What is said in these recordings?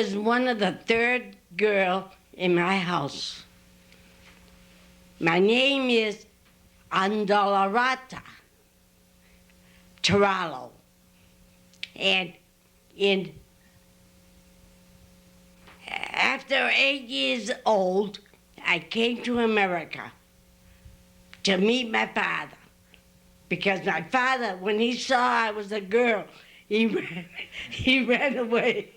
was one of the third girl in my house. My name is Andolorata Taralo. And after 8 years old, I came to America to meet my father. Because my father, when he saw I was a girl, he ran away.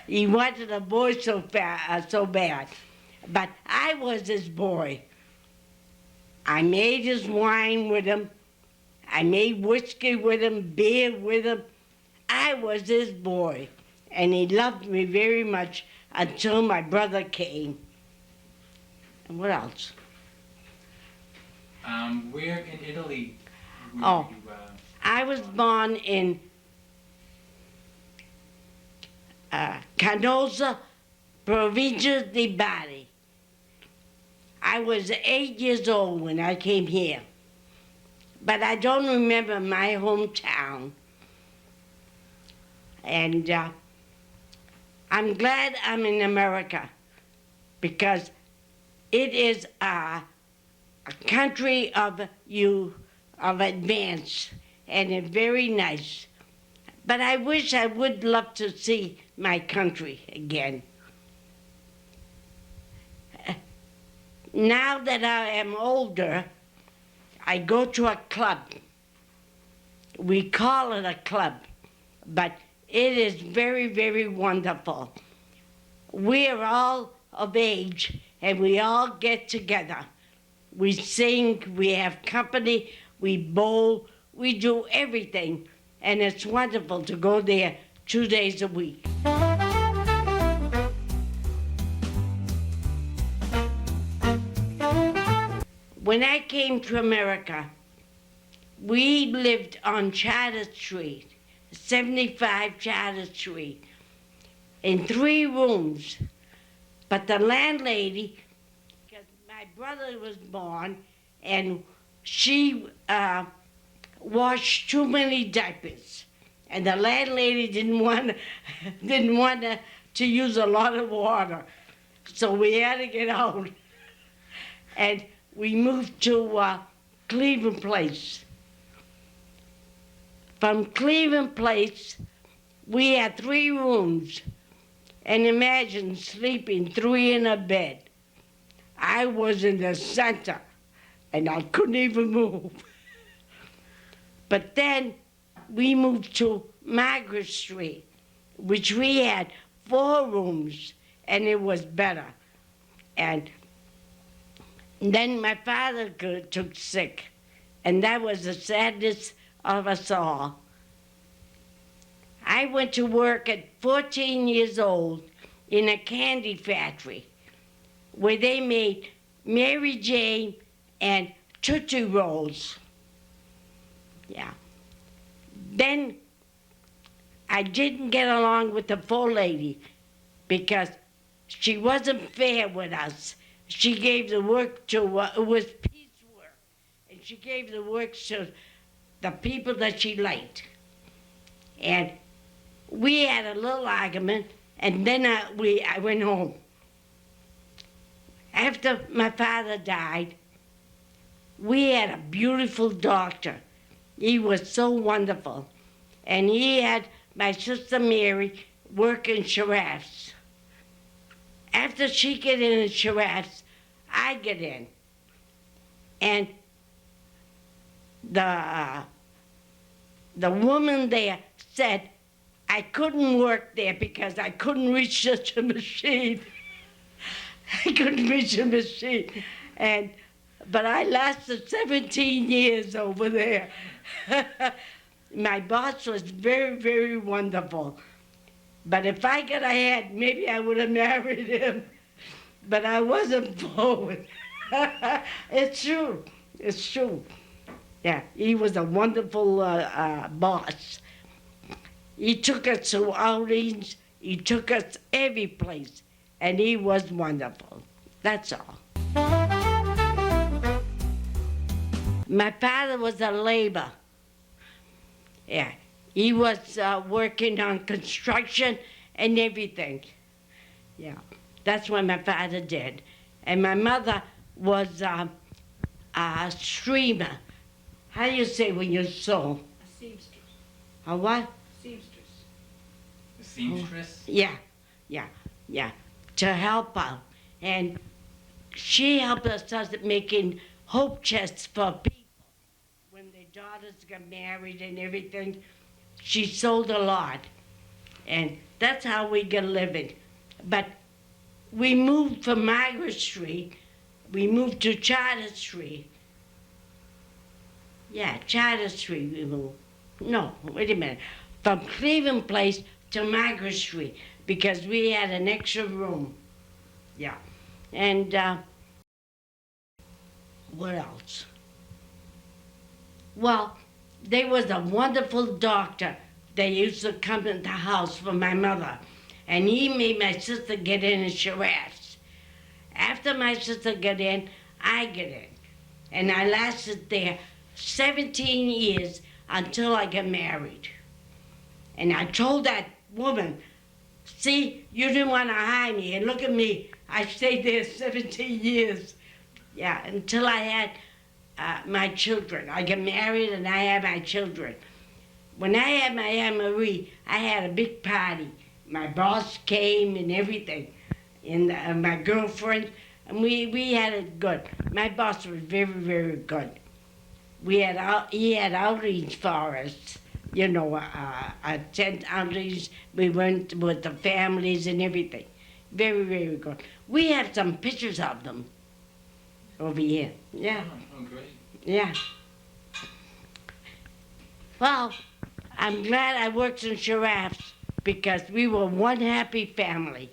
He wanted a boy so bad. But I was his boy. I made his wine with him. I made whiskey with him, beer with him. I was his boy. And he loved me very much until my brother came. And what else? Where in Italy were you? I was born in Canosa, Provincia di Bari. I was 8 years old when I came here. But I don't remember my hometown. And I'm glad I'm in America because it is a country of advance, and it's very nice. But I wish I would love to see my country again. Now that I am older, I go to a club. We call it a club, but it is very, very wonderful. We are all of age, and we all get together. We sing, we have company, we bowl, we do everything, and it's wonderful to go there 2 days a week. When I came to America, we lived on Charter Street, 75 Charter Street, in 3 rooms. But the landlady, because my brother was born, and she washed too many diapers, and the landlady didn't want to use a lot of water, so we had to get out, and we moved to Cleveland Place. From Cleveland Place, we had 3 rooms, and imagine sleeping 3 in a bed. I was in the center, and I couldn't even move. But then we moved to Margaret Street, which we had 4 rooms, and it was better. And then my father took sick, and that was the saddest of us all. I went to work at 14 years old in a candy factory where they made Mary Jane and Tootsie Rolls. Yeah. Then I didn't get along with the lady because she wasn't fair with us. She gave the work to, it was piecework, and she gave the work to the people that she liked. And we had a little argument, and then I went home. After my father died, we had a beautiful doctor. He was so wonderful. And he had my sister Mary work in giraffes. After she get in giraffes, I get in. And the woman there said I couldn't work there because I couldn't reach such a machine. I couldn't reach a machine. But I lasted 17 years over there. My boss was very, very wonderful. But if I got ahead, maybe I would have married him. But I wasn't forward. It's true. It's true. Yeah, he was a wonderful boss. He took us to outings. He took us every place. And he was wonderful. That's all. My father was a laborer. Yeah, he was working on construction, and everything. Yeah, that's what my father did. And my mother was a streamer. How do you say when you sew? A seamstress. A what? Seamstress. The seamstress? Yeah, yeah, yeah. To help out. And she helped us at making hope chests for people. When their daughters got married and everything, she sold a lot. And that's how we got a living. But we moved from Margaret Street. We moved to Charter Street. Yeah, Charter Street we moved. No, wait a minute. From Cleveland Place to Margaret Street because we had an extra room. Yeah. And what else? Well, there was a wonderful doctor that used to come in the house for my mother. And he made my sister get in and giraffes. After my sister got in, I got in. And I lasted there 17 years until I got married. And I told that woman, see, you didn't want to hire me, and look at me. I stayed there 17 years. Yeah, until I had my children. I got married and I had my children. When I had my Aunt Marie, I had a big party. My boss came and everything, and my girlfriend, and we had it good. My boss was very, very good. He had outings for us, you know, tent outings. We went with the families and everything. Very, very good. We have some pictures of them over here. Yeah, Oh, great. yeah. Well, I'm glad I worked in giraffes because we were one happy family.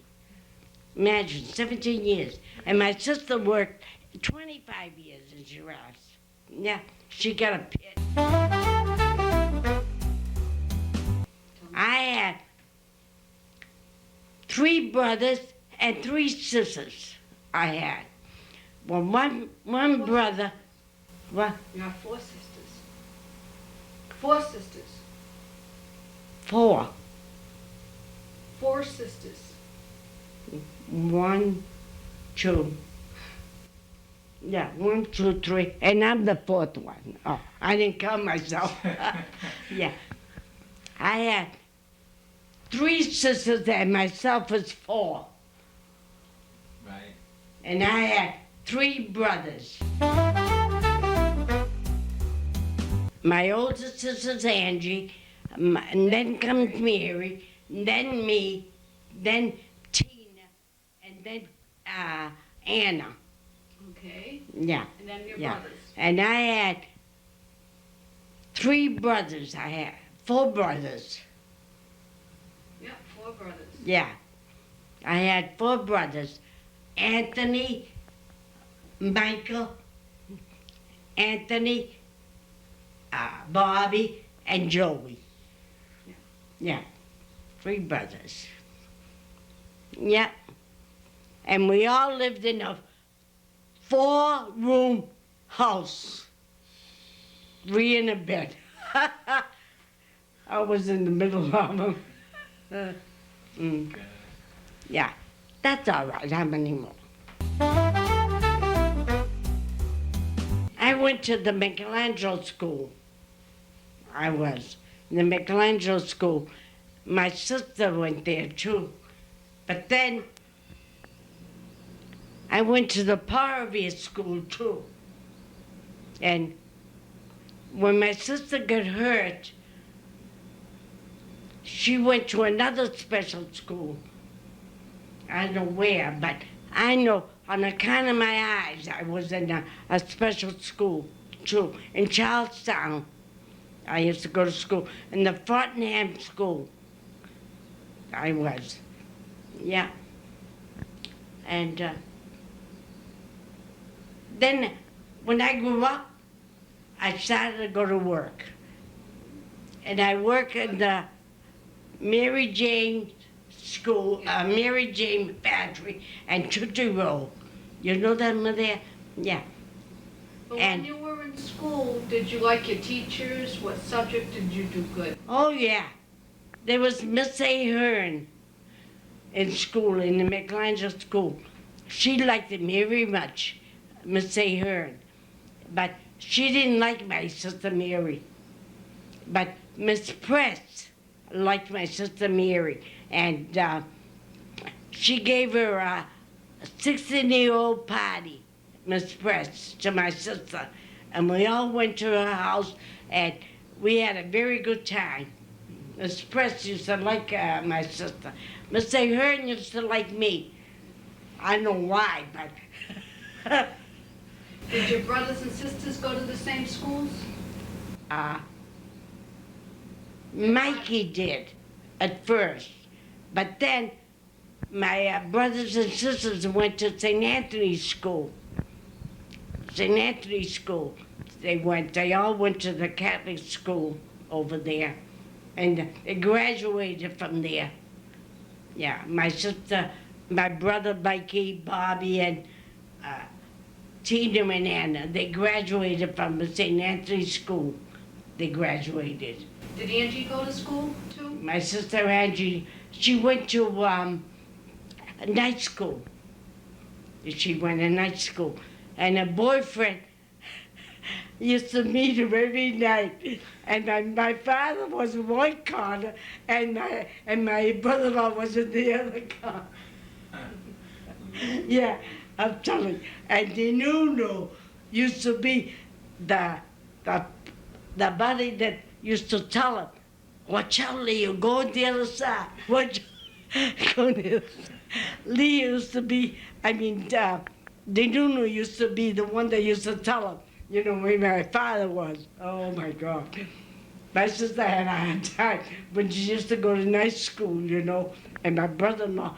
Imagine, 17 years. And my sister worked 25 years in giraffes. Yeah, she got a pit. I had 3 brothers and 3 sisters I had. Well, one brother, what? You have 4 sisters. 4 sisters. 4. 4 sisters. 1, 2. Yeah, 1, 2, 3, and I'm the 4th one. Oh, I didn't count myself. Yeah, I had 3 sisters and myself was 4, Right. and I had 3 brothers. My oldest sister's Angie, and then comes Mary, and then me, then Tina, and then Anna. Okay. Yeah. And then your Yeah. brothers. And I had 3 brothers. I had 4 brothers. Yeah, 4 brothers. Yeah. I had 4 brothers. Anthony, Michael, Anthony, Bobby, and Joey. Yeah. 3 brothers. Yeah. And we all lived in a 4-room house. 3 in a bed. I was in the middle of them. Yeah, that's all right. How many more? I went to the Michelangelo school. I was in the Michelangelo school. My sister went there too. But then I went to the Parvia school too. And when my sister got hurt, she went to another special school. I don't know where, but I know on account of my eyes, I was in a special school too. In Charlestown, I used to go to school. In the Fortnam school, I was. Yeah. And then when I grew up, I started to go to work. And I work in the Mary Jane school, Mary Jane factory and Tootsie Roll. You know them there? Yeah. But And- when you were in school, did you like your teachers? What subject did you do good? Oh yeah. There was Miss Ahern. in school, in the Michelangelo school. She liked him very much, Miss Ahern. But she didn't like my sister Mary. But Miss Press liked my sister Mary. And she gave her a 16-year-old party, Miss Press, to my sister. And we all went to her house, and we had a very good time. Miss Press used to like my sister. Miss Ahern used to like me. I don't know why, but Did your brothers and sisters go to the same schools? Mikey did at first. But then my brothers and sisters went to St. Anthony's School. St. Anthony's School. They all went to the Catholic school over there. And they graduated from there. Yeah, my sister, my brother Mikey, Bobby, and Tina and Anna, they graduated from the St. Anthony's School. They graduated. Did Angie go to school too? My sister Angie, she went to a night school. She went to night school. And her boyfriend used to meet her every night. And my father was in one corner, and my brother-in-law was in the other corner. Yeah, I'm telling you. And the Nuno used to be the buddy that used to tell him, watch out, Leo, go on the other side. Watch go on the other side. Leo used to be, the Nuno used to be the one that used to tell him, you know, where my father was. Oh, my God. My sister had a hard time when she used to go to night school, you know, and my brother-in-law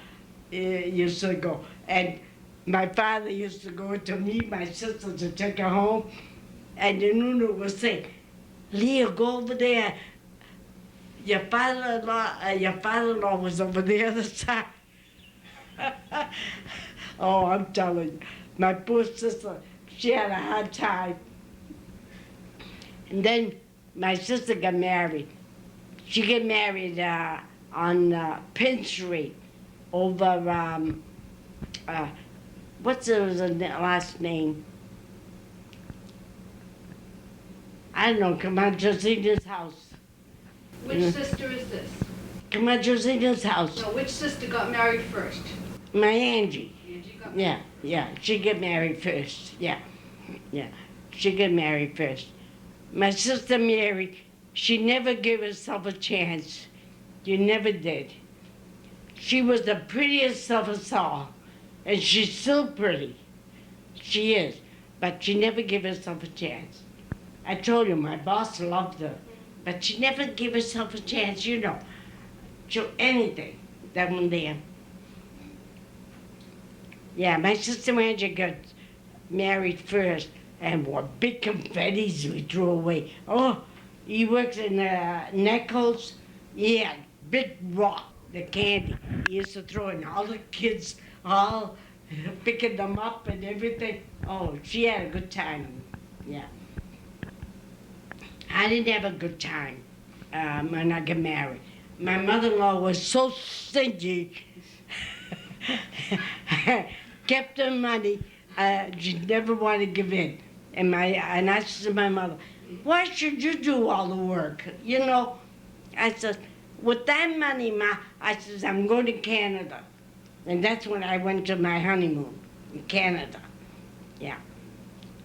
used to go. And my father used to go to meet my sister to take her home, and the Nuno would say, Leo, go over there. Your father-in-law was over the other side. Oh, I'm telling you, my poor sister, she had a hard time. And then my sister got married. She got married on Penn Street over, what's her last name? I don't know, come on, Josina's house. Which sister is this? Come on, Josina's house. No, which sister got married first? My Angie. Angie got married. Yeah, she got married first. Yeah, she got married first. My sister Mary, she never gave herself a chance. You never did. She was the prettiest of us all, and she's still pretty. She is, but she never gave herself a chance. I told you, my boss loved her, but she never gave herself a chance, you know, to anything that one there. Yeah, my sister Angie got married first, and what big confettis we threw away. Oh, he works in Nichols. Yeah, big rock, the candy. He used to throw in all the kids, all picking them up and everything. Oh, she had a good time. Yeah. I didn't have a good time when I got married. My mother-in-law was so stingy. Kept her money. She never wanted to give in. And I said to my mother, why should you do all the work? You know, I said, with that money, Ma, I said, I'm going to Canada. And that's when I went to my honeymoon in Canada. Yeah.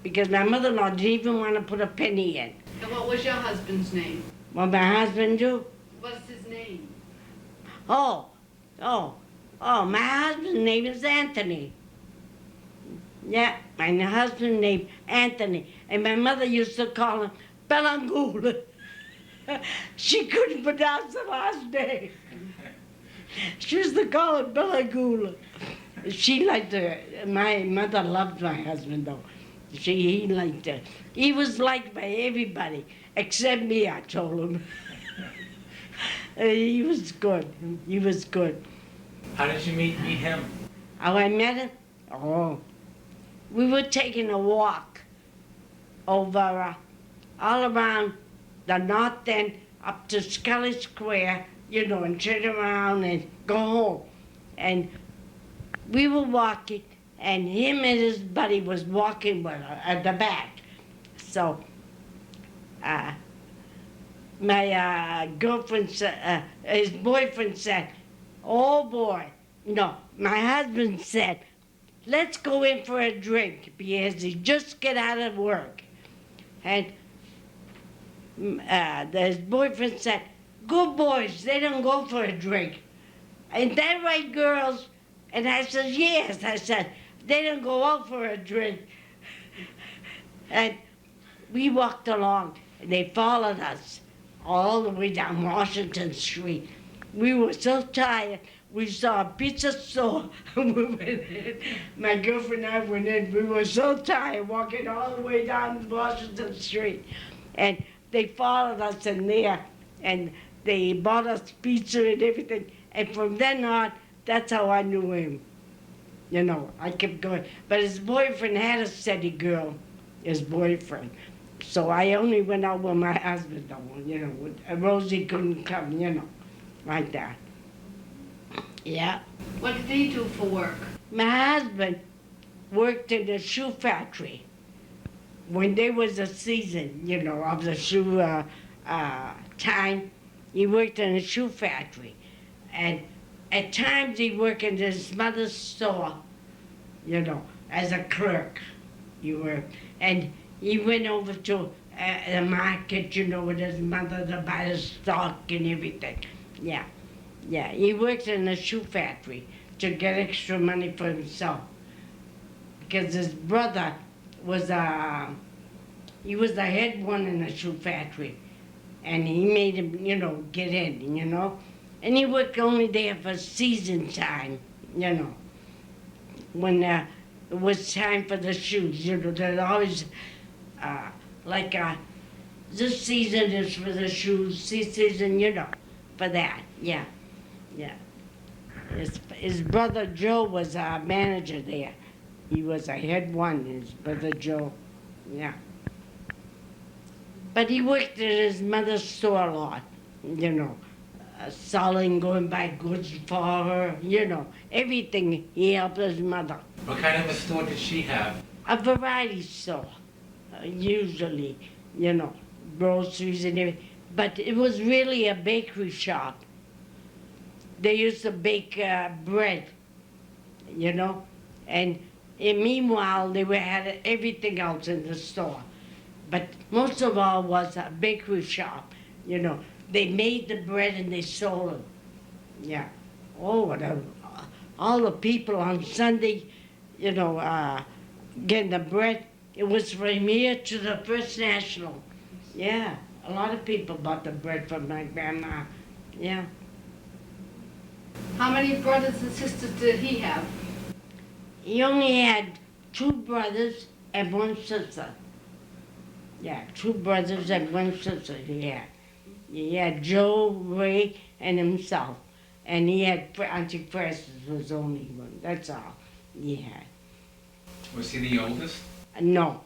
Because my mother-in-law didn't even want to put a penny in. And what was your husband's name? What my husband do? What's his name? Oh, my husband's name is Anthony. Yeah, my husband's name Anthony. And my mother used to call him Belangula. She couldn't pronounce the last name. She used to call him Belangula. She liked her. My mother loved my husband, though. He liked her. He was liked by everybody, except me, I told him. He was good. He was good. How did you meet him? How I met him? Oh, we were taking a walk over all around the north end up to Scully Square, you know, and turn around and go home. And we were walking, and him and his buddy was walking with her at the back. So my girlfriend said, his boyfriend said, oh boy, no, my husband said, let's go in for a drink because he just get out of work. And his boyfriend said, good boys, they don't go for a drink. Ain't that right, girls? And I said, yes. I said, they don't go out for a drink. And we walked along, and they followed us all the way down Washington Street. We were so tired. We saw a pizza store, and we went in. My girlfriend and I went in. We were so tired walking all the way down Washington Street. And they followed us in there, and they bought us pizza and everything. And from then on, that's how I knew him. You know, I kept going. But his boyfriend had a steady girl, his boyfriend. So I only went out with my husband, though, you know. Rosie couldn't come, you know, like that. Yeah. What did he do for work? My husband worked in a shoe factory. When there was a season, you know, of the shoe time, he worked in a shoe factory. And at times he worked in his mother's store, you know, as a clerk. And he went over to the market, you know, with his mother to buy the stock and everything. Yeah. Yeah, he worked in a shoe factory to get extra money for himself. Because his brother was he was the head one in the shoe factory. And he made him, you know, get in, you know. And he worked only there for season time, you know. When it was time for the shoes, you know, there's always, this season is for the shoes, this season, you know, for that, yeah. Yeah. His brother Joe was a manager there. He was a head one, his brother Joe. Yeah. But he worked at his mother's store a lot, you know, selling, going buy goods for her, you know, everything. He helped his mother. What kind of a store did she have? A variety store, usually, you know, groceries and everything. But it was really a bakery shop. They used to bake bread, you know, and meanwhile they had everything else in the store. But most of all was a bakery shop, you know. They made the bread and they sold it. Yeah. Oh, all the people on Sunday, you know, getting the bread. It was from here to the First National. Yeah, a lot of people bought the bread from my grandma. Yeah. How many brothers and sisters did he have? He only had 2 brothers and 1 sister. Yeah, 2 brothers and 1 sister he had. He had Joe, Ray, and himself. And he had Auntie Frances was the only one. That's all he had. Was he the oldest? No.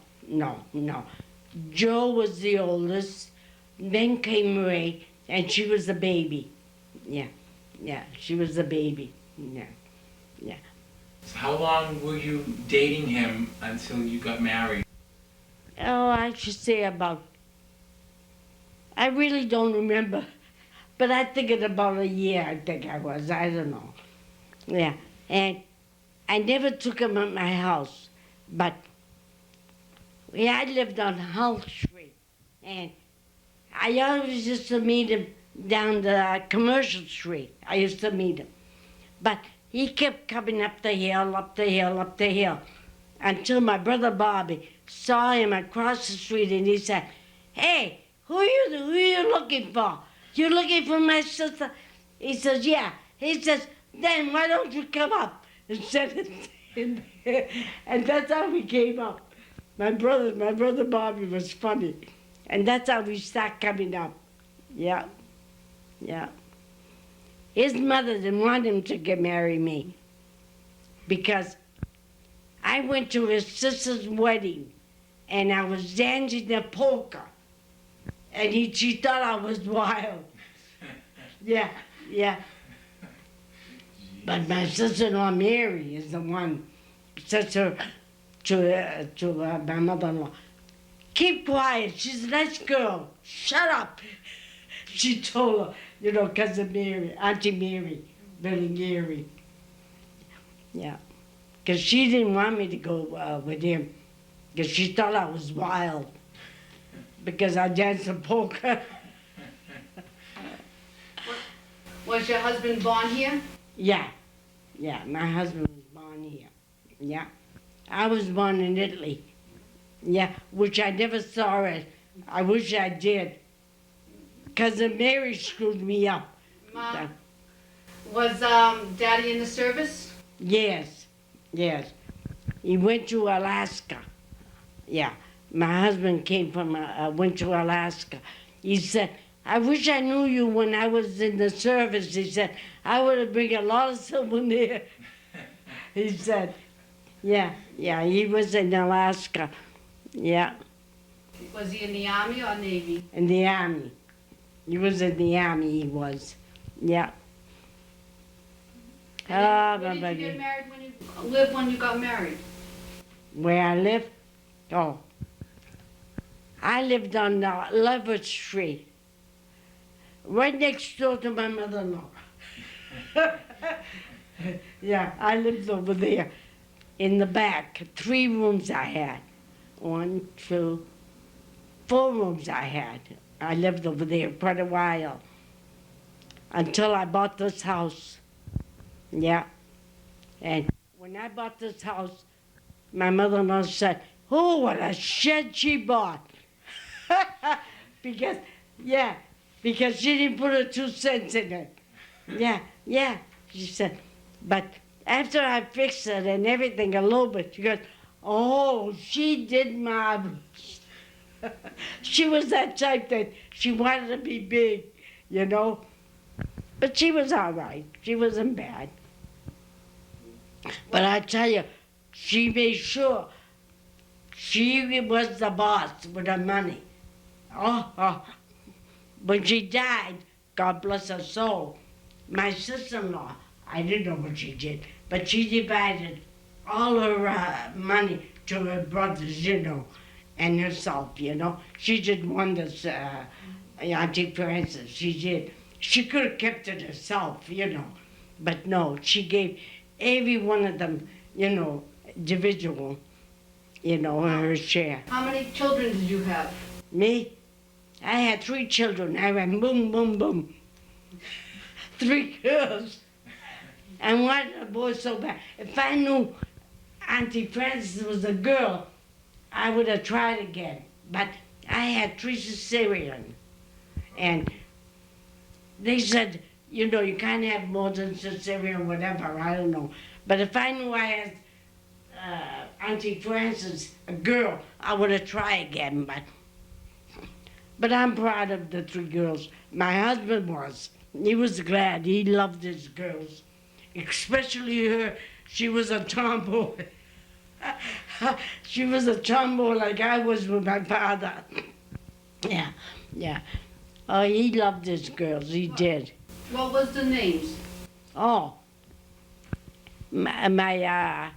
Joe was the oldest. Then came Ray, and she was the baby. Yeah, she was the baby. Yeah. So how long were you dating him until you got married? Oh, I should say I really don't remember. But I think it's about a year, I think I was. I don't know. Yeah. And I never took him at my house. But I lived on Hull Street. And I always used to meet him down the Commercial Street. I used to meet him. But he kept coming up the hill, until my brother Bobby saw him across the street and he said, hey, who are you looking for? You looking for my sister? He says, yeah. He says, then why don't you come up and set it in there? And that's how we came up. My brother Bobby was funny. And that's how we started coming up. Yeah. His mother didn't want him to marry me because I went to his sister's wedding and I was dancing the polka and she thought I was wild. Yeah. Jeez. But my sister-in-law Mary is the one, sister to my mother-in-law. Keep quiet. She's a nice girl. Shut up. She told her, cousin Mary, Auntie Mary, Billy Gary. Yeah. Because she didn't want me to go with him. Because she thought I was wild. Because I danced the polka. Was your husband born here? Yeah. Yeah, my husband was born here. Yeah. I was born in Italy. Yeah, which I never saw it. I wish I did. Cousin Mary screwed me up. Mom, was Daddy in the service? Yes. He went to Alaska. Yeah. My husband went to Alaska. He said, I wish I knew you when I was in the service. He said, I would have bring a lot of souvenirs. He said, yeah, he was in Alaska. Yeah. Was he in the Army or Navy? In the Army. He was in the Army, he was. Yeah. Where did you get married when you got married? Where I live? Oh. I lived on Leverett Street. Right next door to my mother-in-law. Yeah, I lived over there in the back. 3 rooms I had. 1, 2, 4 rooms I had. I lived over there quite a while until I bought this house. Yeah. And when I bought this house, my mother-in-law said, oh, what a shed she bought. because she didn't put her 2 cents in it. Yeah, she said. But after I fixed it and everything a little bit, she goes, oh, she did marvelous. She was that type that she wanted to be big, But she was all right. She wasn't bad. But I tell you, she made sure she was the boss with her money. Oh. When she died, God bless her soul, my sister-in-law, I didn't know what she did, but she divided all her money to her brothers, and herself, She did wonders, Auntie Frances, she did. She could have kept it herself, But no, she gave every one of them, individual, her share. How many children did you have? Me? I had 3 children. I went boom, boom, boom. 3 girls. And one boy so bad. If I knew Auntie Frances was a girl, I would have tried again. But I had 3 cesarean. And they said, you can't have more than cesarean, whatever, I don't know. But if I knew I had Auntie Frances, a girl, I would have tried again. But I'm proud of the 3 girls. My husband was. He was glad. He loved his girls. Especially her. She was a tomboy. She was a tomboy like I was with my father. Yeah. Oh, he loved his girls. He did. What was the names? Oh. My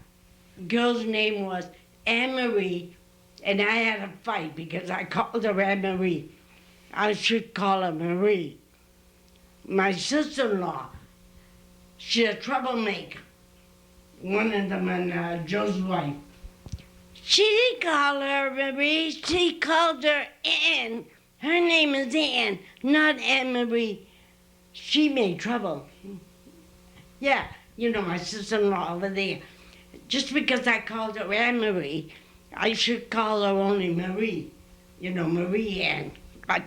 girl's name was Anne-Marie. And I had a fight because I called her Anne-Marie. I should call her Marie. My sister-in-law, she's a troublemaker. One of them and Joe's wife. She didn't call her Marie. She called her Anne. Her name is Anne, not Anne-Marie. She made trouble. Yeah, my sister-in-law over there. Just because I called her Anne-Marie, I should call her only Marie, Marie Ann. But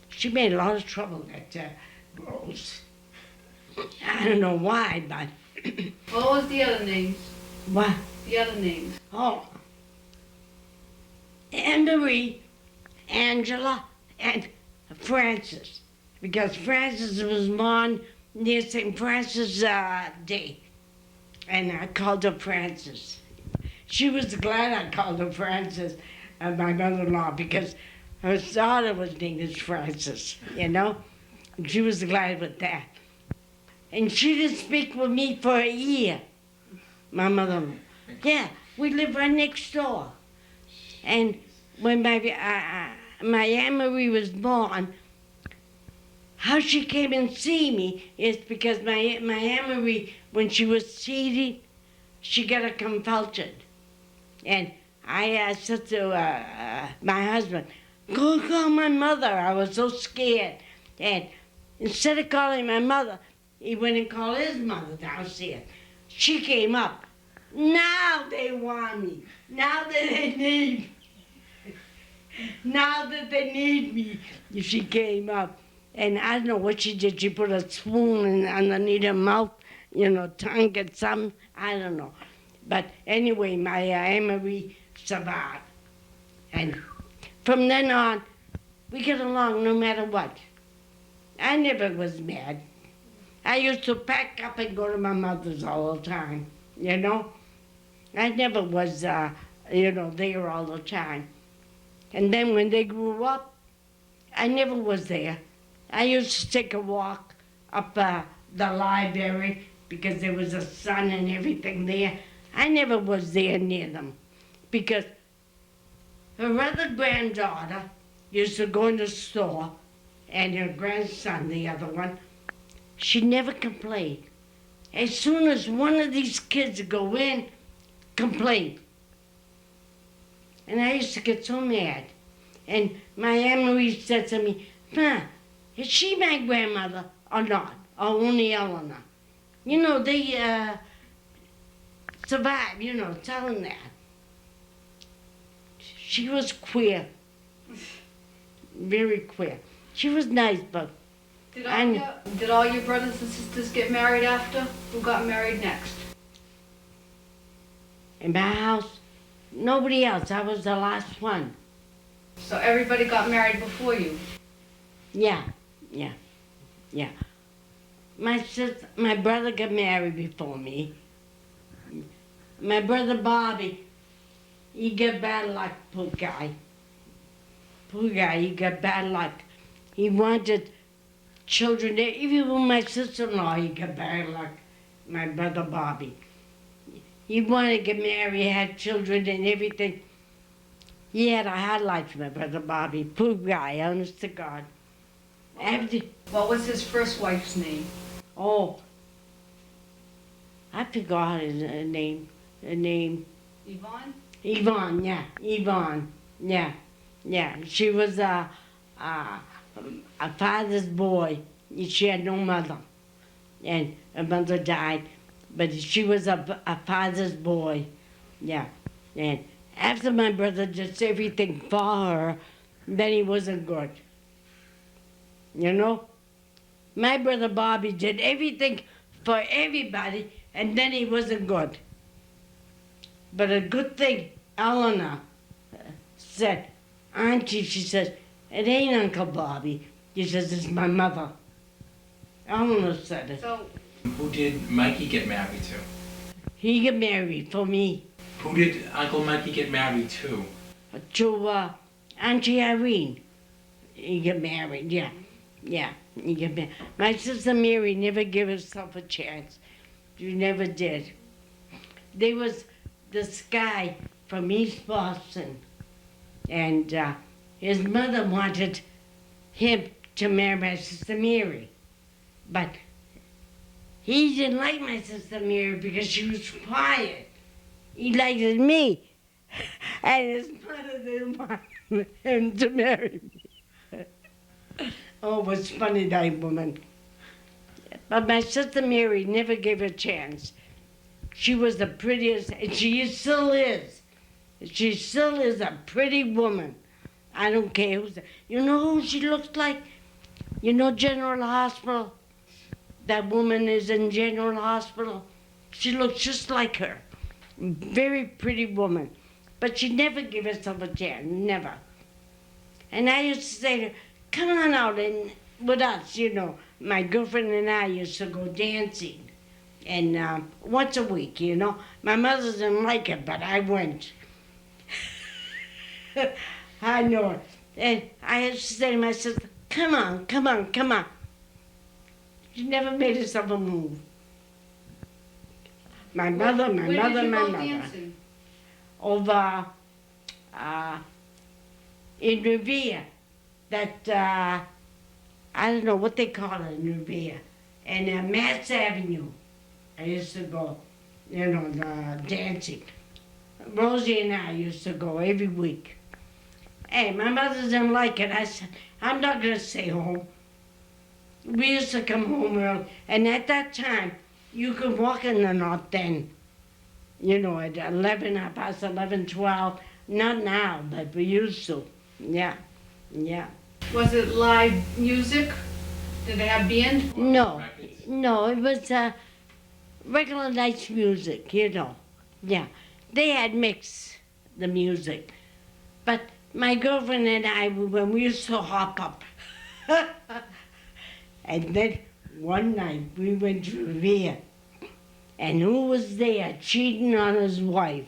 she made a lot of trouble, that Rose. I don't know why, but... What was the other names? What? The other names. Oh. Anne-Marie, Angela, and Frances. Because Frances was born near St. Francis Day. And I called her Frances. She was glad I called her Frances, my mother-in-law, because her daughter was named as Frances, And she was glad with that. And she didn't speak with me for a year, my mother. Yeah, we lived right next door. And when my Aunt Marie was born, how she came and see me is because my Aunt Marie, when she was teething, she got a convulsion. And I said to my husband, go call my mother. I was so scared. And instead of calling my mother, he went and called his mother downstairs. She came up. Now they want me. Now that they need me. Now that they need me, she came up. And I don't know what she did. She put a spoon underneath her mouth, tongue and something. I don't know. But anyway, my Aunt Marie survived. And from then on, we get along no matter what. I never was mad. I used to pack up and go to my mother's all the time, I never was, there all the time. And then when they grew up, I never was there. I used to take a walk up the library because there was a sun and everything there. I never was there near them because her other granddaughter used to go in the store and her grandson, the other one, she never complained. As soon as one of these kids go in, complain. And I used to get so mad. And my Aunt Marie said to me, Ma, is she my grandmother or not? Or only Eleanor? They survived, tell them that. She was queer. Very queer. She was nice, but... Did all your brothers and sisters get married after? Who got married next? In my house, nobody else. I was the last one. So everybody got married before you? Yeah. My brother got married before me. My brother Bobby, he got bad luck, poor guy. He got bad luck. He wanted children. Even with my sister-in-law, he got bad luck, my brother Bobby. He wanted to get married, had children and everything. He had a hard life, my brother Bobby. Poor guy, honest to God. What was his first wife's name? Oh, I forgot his name. Yvonne? Yvonne, yeah. Yvonne, yeah. She was a father's boy. She had no mother. And her mother died. But she was a father's boy. Yeah. And after my brother did everything for her, then he wasn't good. My brother Bobby did everything for everybody, and then he wasn't good. But a good thing, Eleanor said, Auntie, she says, it ain't Uncle Bobby. She says, it's my mother. Eleanor said it. So, Who did Mikey get married to? He got married for me. Who did Uncle Mikey get married to? To Auntie Irene. He got married, yeah. He got married. My sister Mary never gave herself a chance. She never did. There was this guy from East Boston, and his mother wanted him to marry my sister Mary. But he didn't like my sister Mary because she was quiet. He liked me. And his mother didn't want him to marry me. Oh, it was funny, that woman. But my sister Mary never gave her a chance. She was the prettiest, and she still is. She still is a pretty woman. I don't care who's. You know who she looks like? General Hospital? That woman is in General Hospital. She looks just like her. Very pretty woman. But she never gave herself a chance, never. And I used to say to her, come on out and with us, My girlfriend and I used to go dancing. And once a week, My mother didn't like it, but I went. I know. And I used to say to my sister, come on. She never made herself a move. My Where mother, did you go my mother. dancing? Over in Revere, that, I don't know what they call it in Revere, and Mass Avenue. I used to go, the dancing. Rosie and I used to go every week. Hey, my mother didn't like it. I said, I'm not going to stay home. We used to come home early, and at that time, you could walk in the North End, at 11, past 11, 12. Not now, but we used to. Yeah, yeah. Was it live music? Did they have band? No, it was regular night music, Yeah, they had mixed the music. But my girlfriend and I, when we used to hop up. And then one night we went to Revere. And who was there cheating on his wife?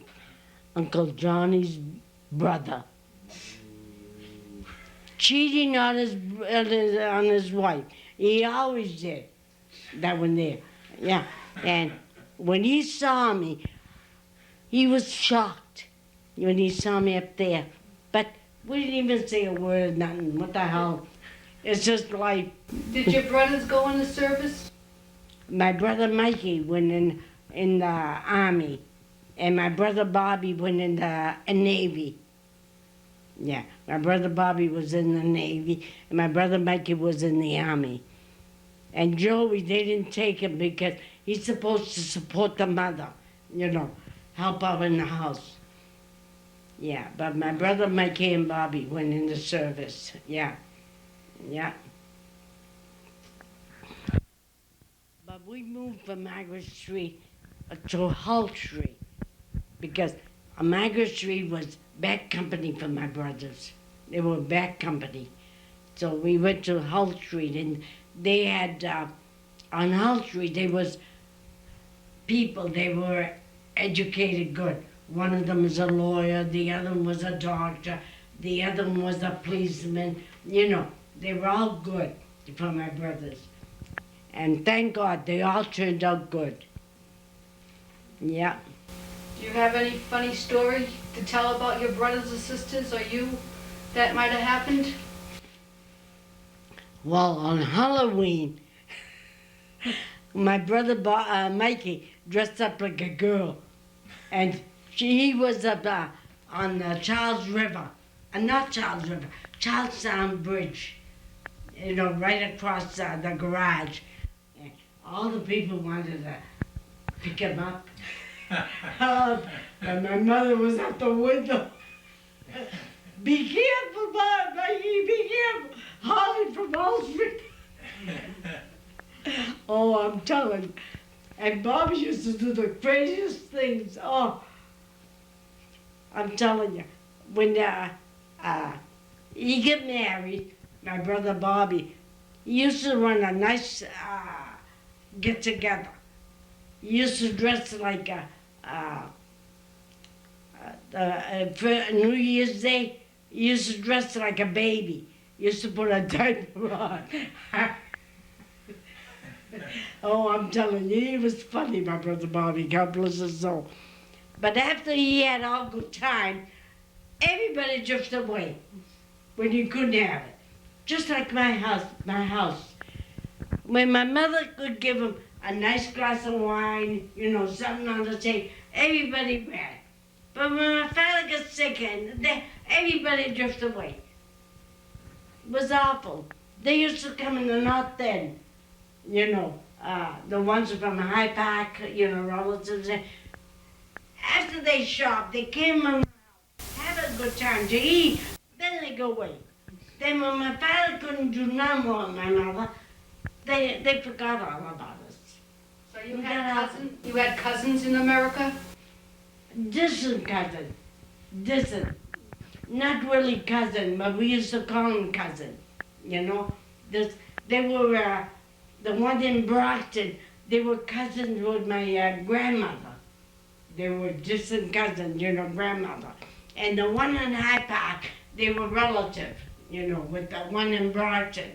Uncle Johnny's brother. Cheating on his wife. He always did. That one there. Yeah. And when he saw me, he was shocked when he saw me up there. But we didn't even say a word, nothing. What the hell? It's just like... Did your brothers go in the service? My brother Mikey went in the Army. And my brother Bobby went in the Navy. Yeah, my brother Bobby was in the Navy, and my brother Mikey was in the Army. And Joey, they didn't take him because he's supposed to support the mother, help out in the house. Yeah, but my brother Mikey and Bobby went in the service. Yeah, yeah. But we moved from Margaret Street to Hull Street because Margaret Street was back company for my brothers. They were back company. So we went to Hull Street, and they had, on Hull Street, there was people, they were educated good. One of them was a lawyer, the other one was a doctor, the other one was a policeman. They were all good for my brothers. And thank God, they all turned out good. Yeah. Do you have any funny story to tell about your brothers or sisters or you that might have happened? Well, on Halloween, my brother Mikey dressed up like a girl, and he was up on the Charles River, not Charles River, Charlestown Bridge, right across the garage. And all the people wanted to pick him up. And my mother was at the window. Be careful, Mikey, be careful. Holly from Wall Street. Oh, I'm telling you. And Bobby used to do the craziest things. Oh, I'm telling you. When he got married, my brother Bobby, he used to run a nice get-together. He used to dress like for New Year's Day, he used to dress like a baby. He used to put a diaper on. Oh, I'm telling you, he was funny, my brother Bobby, God bless his soul. But after he had all good time, everybody drifted away when you couldn't have it. Just like my house. When my mother could give him a nice glass of wine, something on the table, everybody ran. But when my father got sick, everybody drifted away. It was awful. They used to come in the North End, the ones from High Park, relatives. After they shopped, they came around, had a good time to eat, then they go away. Then when my father couldn't do no more with my mother, they forgot all about us. So you had cousins in America? Distant cousin. Distant. Not really cousin, but we used to call him cousin. They were, the one in Brockton, they were cousins with my grandmother. They were distant cousins, grandmother. And the one in High Park, they were relative, with the one in Brockton.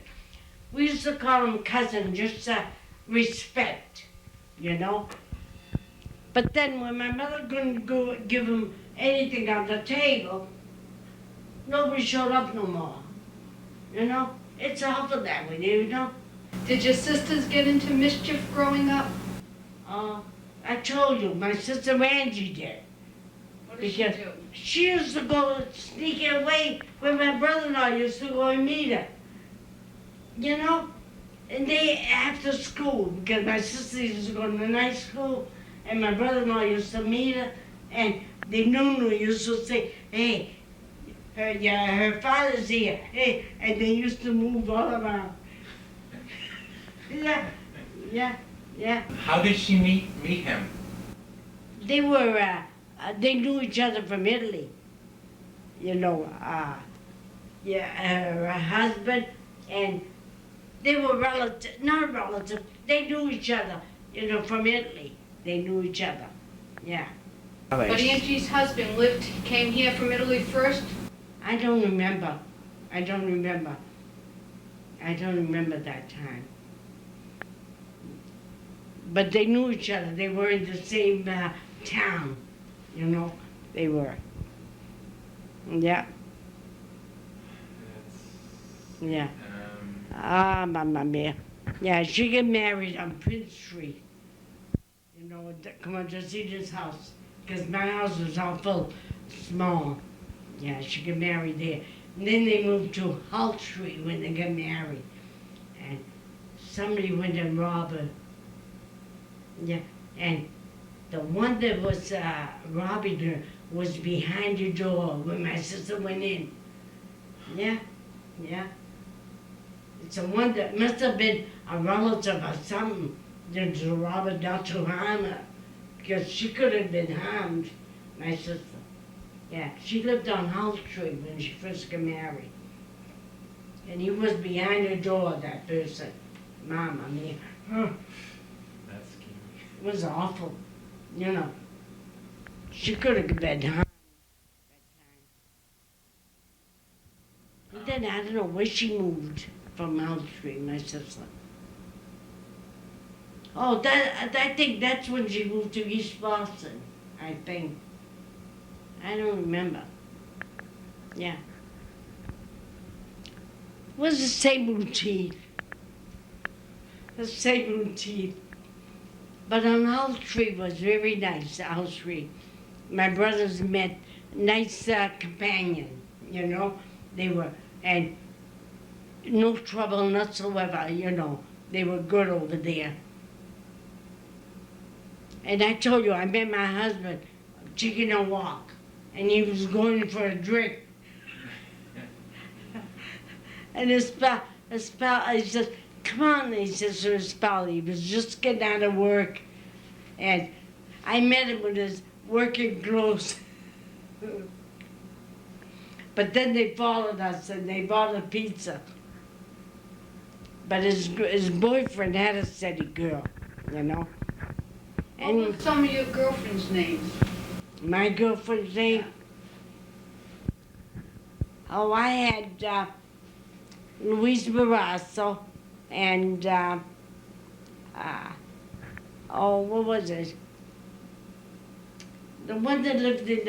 We used to call them cousin just respect, you know. But then when my mother couldn't go give him anything on the table, nobody showed up no more. You know, it's awful that way, you know. Did your sisters get into mischief growing up? I told you, my sister Angie did. What did she Because do? she used to go sneaking away when my brother-in-law used to go and meet her. You know? And they, after school, because my sister used to go to the night school, and my brother-in-law used to meet her, and the Nunu used to say, hey, her father's here, hey, and they used to move all around. Yeah. How did she meet him? They were, they knew each other from Italy. You know, her husband, and they were not relatives, they knew each other, you know, from Italy. They knew each other, yeah. But Angie's husband came here from Italy first? I don't remember that time. But they knew each other. They were in the same town, you know. They were. Yeah. Yeah. Mamma mia. Yeah, she got married on Prince Street. You know, come on to see this house. Because my house was awful small. Yeah, she got married there. And then they moved to Hull Street when they got married. And somebody went and robbed her. Yeah, and the one that was robbing her was behind the door when my sister went in. Yeah. It's a one that must have been a relative or something that the robber not to harm her. Because she could have been harmed, my sister. Yeah, she lived on Hull Street when she first got married. And he was behind the door, that person. Mama mia. That's scary. It was awful, you know. She could have been harmed that time. And then I don't know where she moved from Mount Street, my sister. Oh, I think that's when she moved to East Boston, I think. I don't remember. Yeah. It was the same routine. The same routine. But on Hull Street was very nice, Hull Street. My brothers met nice companion, you know. They were, and no trouble whatsoever, you know. They were good over there. And I told you, I met my husband taking a walk, and he was going for a drink. And his pal, he says, come on, he says to his pal, he was just getting out of work. And I met him with his working clothes. But then they followed us and they bought a pizza. But his boyfriend had a steady girl, you know. What were some of your girlfriend's names? My girlfriend's name? Oh, I had Luis Barrasso and, what was it? The one that lived in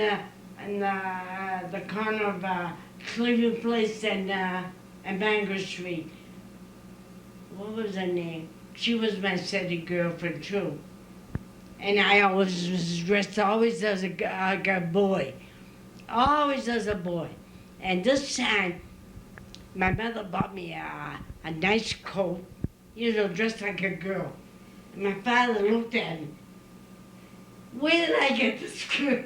the corner of Cleveland Place and Bangor Street. What was her name? She was my steady girlfriend too. And I always was dressed always as a boy. Always as a boy. And this time, my mother bought me a nice coat, you know, dressed like a girl. And my father looked at me. Where did I get this girl?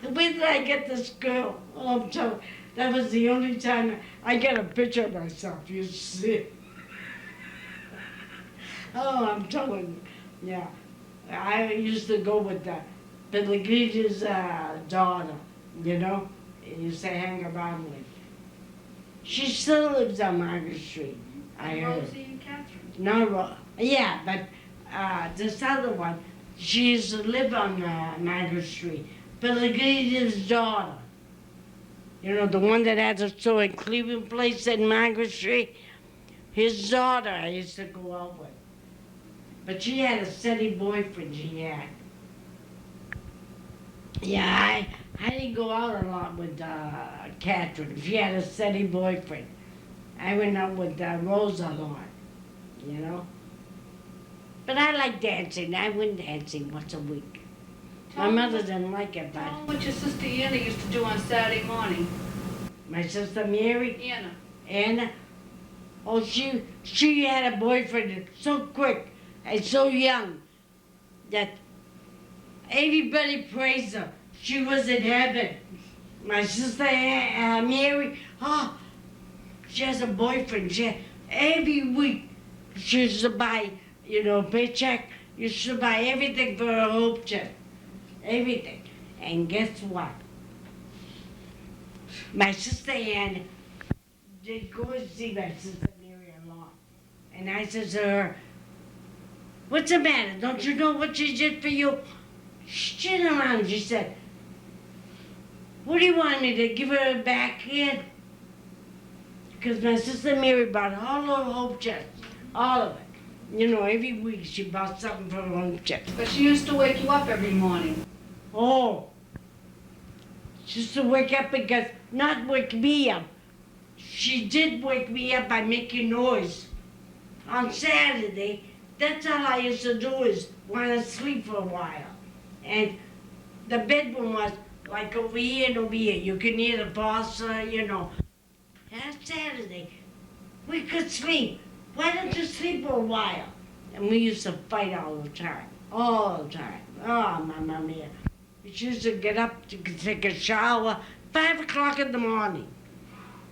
Where did I get this girl? Oh, I'm telling you, that was the only time I get a picture of myself, you see. Oh, I'm telling you, yeah. I used to go with Pellegrini's daughter, you know, and used to hang around with. She still lives on Margaret Street, I heard. Rosie and Catherine? No, yeah, but this other one, she used to live on Margaret Street. Pellegrini's daughter. You know, the one that had a store in Cleveland Place and Margaret Street. His daughter I used to go out with. But she had a steady boyfriend, she had. Yeah, I didn't go out a lot with Catherine. She had a steady boyfriend. I went out with Rosa a lot, you know. But I like dancing. I went dancing once a week. My Tell me mother what- didn't like it, Tell but them what your sister Anna used to do on Saturday morning. my sister Mary, Anna. Anna, oh, she had a boyfriend so quick and so young that everybody praised her. She was in heaven. My sister Mary, oh, she has a boyfriend. Every week she used to buy, paycheck. You should buy everything for her hope check. Everything. And guess what? My sister Ann did go and see my sister Mary a lot. And I said to her, what's the matter? Don't you know what she did for you? She turned around. She said, what do you want me to give her a backhand? Because my sister Mary bought all her hope checks. All of it. Every week she bought something for her hope check. But she used to wake you up every morning. Oh. She used to wake up because, not wake me up. She did wake me up by making noise. On Saturday, that's all I used to do is want to sleep for a while. And the bedroom was like over here and over here. You can hear the boss, And on Saturday, we could sleep. Why don't you sleep for a while? And we used to fight all the time. All the time. Oh, Mamma mia. She used to get up to take a shower 5 o'clock in the morning.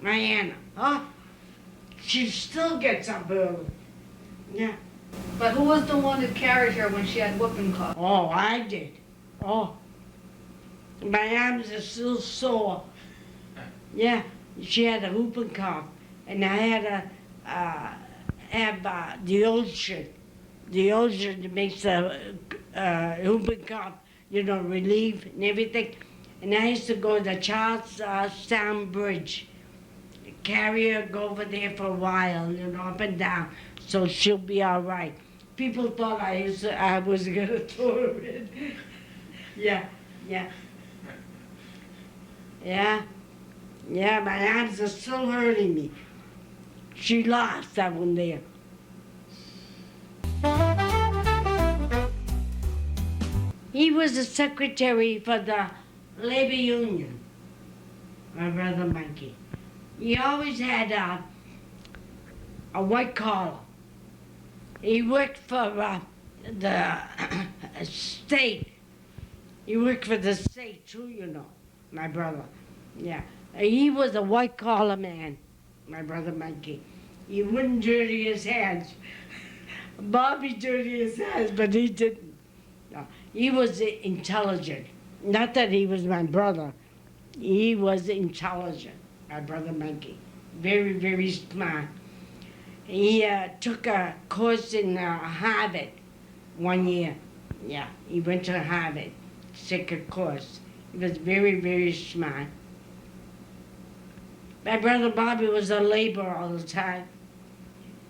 My Anna, huh? She still gets up early. Yeah. But who was the one that carried her when she had whooping cough? Oh, I did. Oh. My arms are still sore. Yeah, she had a whooping cough. And I had to have the ocean. The ocean that makes the whooping cough, relief and everything. And I used to go to the Charlestown Bridge. Carry her, go over there for a while, up and down, so she'll be all right. People thought I was gonna throw her in. Yeah. My arms are still hurting me. She lost that one there. He was the secretary for the labor union, my brother Mikey. He always had a white collar. He worked for the state. He worked for the state too, my brother. Yeah. He was a white collar man, my brother Mikey. He wouldn't dirty his hands. Bobby dirty his hands, but he didn't. No. He was intelligent. Not that he was my brother. He was intelligent, my brother Mikey. Very, very smart. He took a course in Harvard 1 year. Yeah, he went to Harvard, took a course. He was very, very smart. My brother Bobby was a laborer all the time.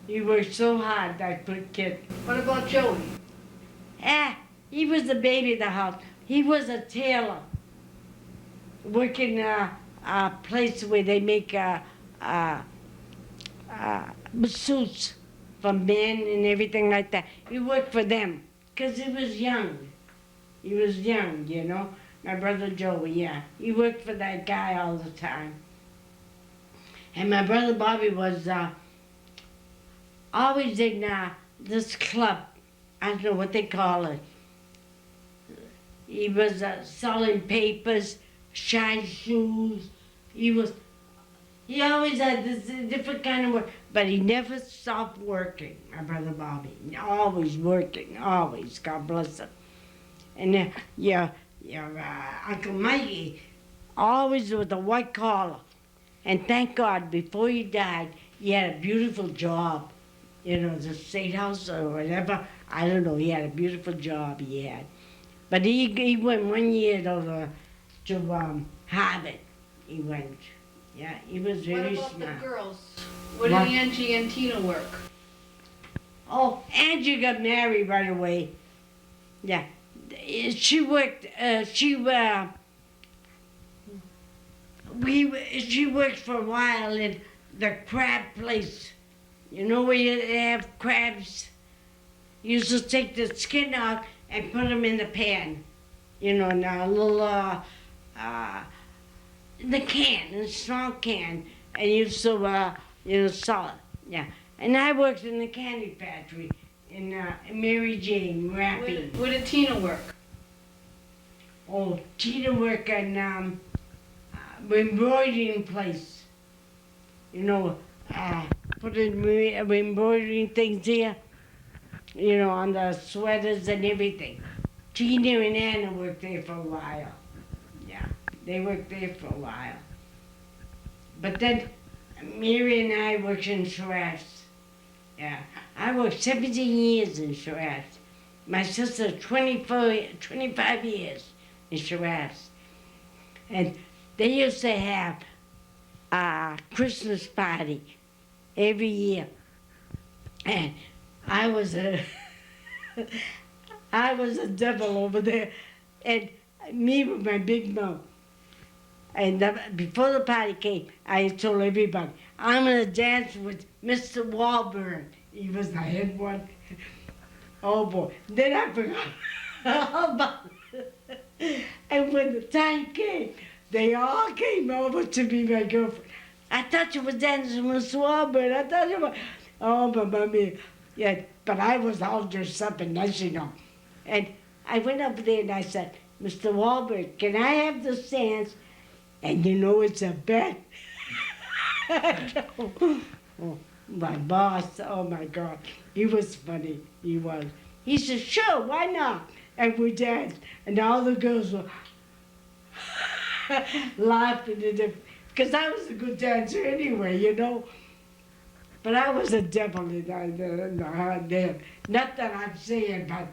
He worked so hard, that good kid. What about Joey? He was the baby of the house. He was a tailor, working a place where they make suits for men and everything like that. He worked for them because he was young. He was young, My brother Joey, yeah. He worked for that guy all the time. And my brother Bobby was always in this club. I don't know what they call it. He was selling papers, shine shoes. He always had this different kind of work, but he never stopped working, my brother Bobby. Always working, always, God bless him. And your Uncle Mikey, always with a white collar. And thank God, before he died, he had a beautiful job. The State House or whatever. I don't know, he had a beautiful job he had. But he went 1 year to Harvard. He went. Yeah, he was very What about smart. the girls? Where did Angie and Tina work? Oh, Angie got married right away. Yeah. She worked, she worked for a while in the crab place. You know where you have crabs? You used to take the skin out and put them in the pan. You know, in a little, in the can, in a small can, and used to, salt it. Yeah. And I worked in the candy factory in Mary Jane wrapping. Where did Tina work? Oh, Tina worked in embroidering place. You know, putting embroidering things here. You know, on the sweaters and everything. Tina and Anna worked there for a while. Yeah, they worked there for a while. But then Mary and I worked in Shiraz. Yeah, I worked 17 years in Shiraz. My sister, 25 years in Shiraz. And they used to have a Christmas party every year. And I was a devil over there, and me with my big mouth. And before the party came, I told everybody, I'm gonna dance with Mr. Wahlberg. He was the head one. Oh boy! Then I forgot all about it. And when the time came, they all came over to be my girlfriend. I thought you were dancing with Mr. Wahlberg. I thought you were. Oh, Mamma Mia. Yeah, but I was all dressed up and nice, you know. And I went up there and I said, Mr. Wahlberg, can I have this dance? And you know it's a bet. Oh, my boss, oh my God, he was funny, he was. He said, sure, why not? And we danced, and all the girls were laughing at him, because I was a good dancer anyway, you know. But I was a devil in the heart there. Not that I'm saying, but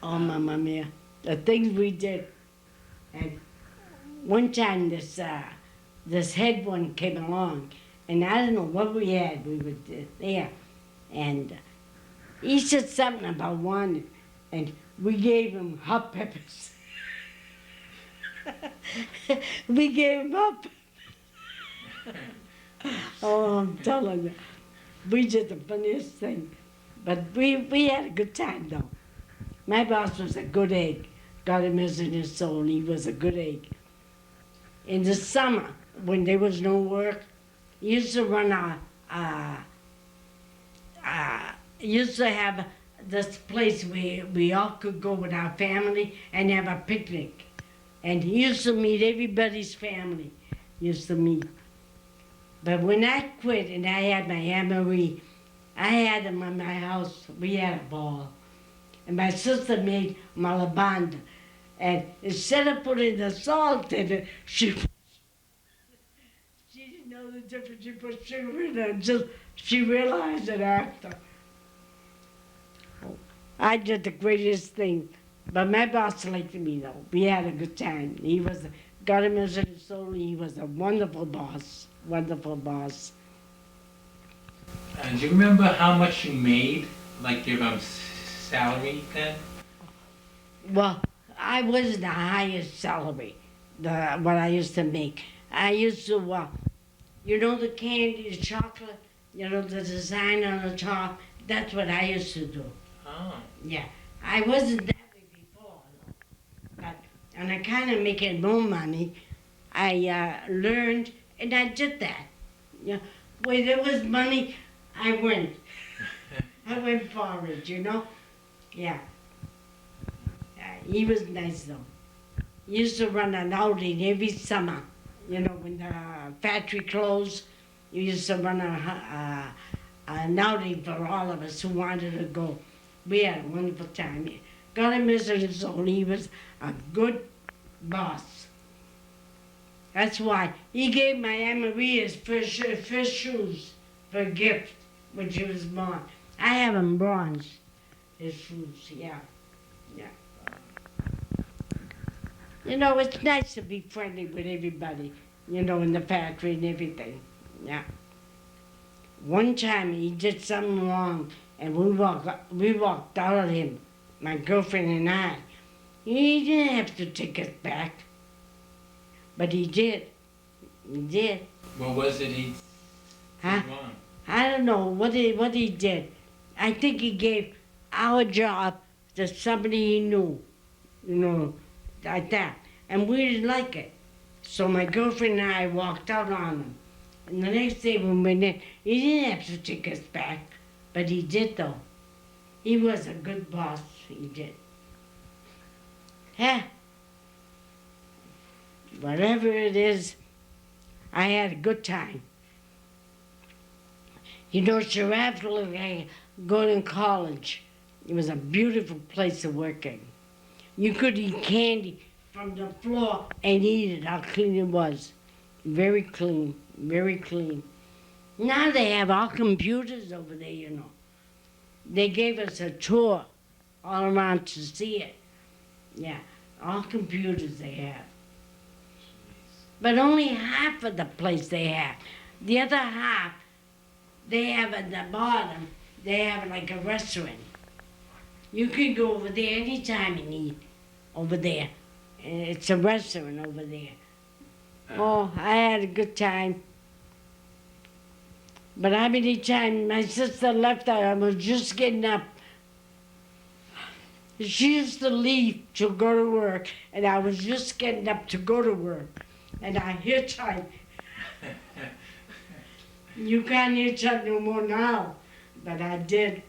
oh, Mamma Mia, the things we did. And one time this head one came along, and I don't know what we had. We were there, and he said something about one, and we gave him hot peppers. We gave him hot peppers. Oh, I'm telling you, we did the funniest thing. But we had a good time, though. My boss was a good egg. God him in his soul, he was a good egg. In the summer, when there was no work, he used to run he used to have this place where we all could go with our family and have a picnic. And he used to meet everybody's family, he used to meet. But when I quit and I had my Anne-Marie, I had him in my house. We had a ball. And my sister made malabanda. And instead of putting the salt in it, she didn't know the difference. She put sugar in it until she realized it after. I did the greatest thing. But my boss liked me, though. We had a good time. He was, got him as his soul. He was a wonderful boss. Wonderful boss. Do you remember how much you made, like your salary then? Well, I wasn't the highest salary, what I used to make. I used to, you know the candy, the chocolate, you know, the design on the top, that's what I used to do. Oh. Yeah, I wasn't that way before, though. But, and I kind of making more money. I learned, and I did that. Yeah, where there was money, I went. I went for it, you know? Yeah. He was nice, though. He used to run an outing every summer. You know, when the factory closed, he used to run an outing for all of us who wanted to go. We had a wonderful time. Got him as his soul. He was a good boss. That's why he gave my Anne-Marie his first shoes for a gift when she was born. I have them bronze, his shoes, yeah. Yeah. You know, it's nice to be friendly with everybody, you know, in the factory and everything, yeah. One time he did something wrong, and we walked out on him, my girlfriend and I. He didn't have to take us back, but he did. He did. What was it he Huh? did wrong? I don't know what he did. I think he gave our job to somebody he knew, like that. And we didn't like it. So my girlfriend and I walked out on him. And the next day when we went in, he didn't have to take us back, but he did though. He was a good boss, he did. Yeah. Whatever it is, I had a good time. Giraffe looked like going to college. It was a beautiful place of working. You could eat candy from the floor and eat it, how clean it was. Very clean, very clean. Now they have all computers over there, They gave us a tour all around to see it. Yeah, all computers they have. But only half of the place they have. The other half, they have at the bottom, they have like a restaurant. You can go over there anytime and eat over there. It's a restaurant over there. Oh, I had a good time. But how many times my sister left, I was just getting up. She used to leave to go to work, and I was just getting up to go to work. And I hitchhiked. You can't hitchhike no more now, but I did.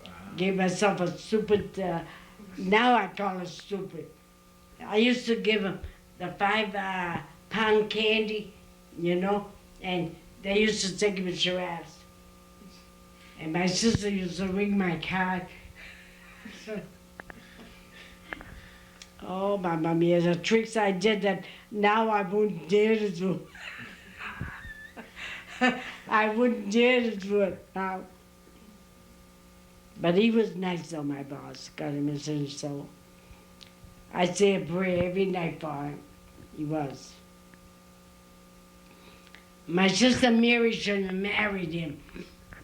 Wow. Gave myself a stupid, now I call it stupid. I used to give them the 5-pound candy, and they used to take them to giraffes. And my sister used to ring my card. Oh, Mamma Mia, the tricks I did that now I wouldn't dare to do. I wouldn't dare to do it now. But he was nice though, my boss. God him his soul. I say a prayer every night for him. He was. My sister Mary shouldn't have married him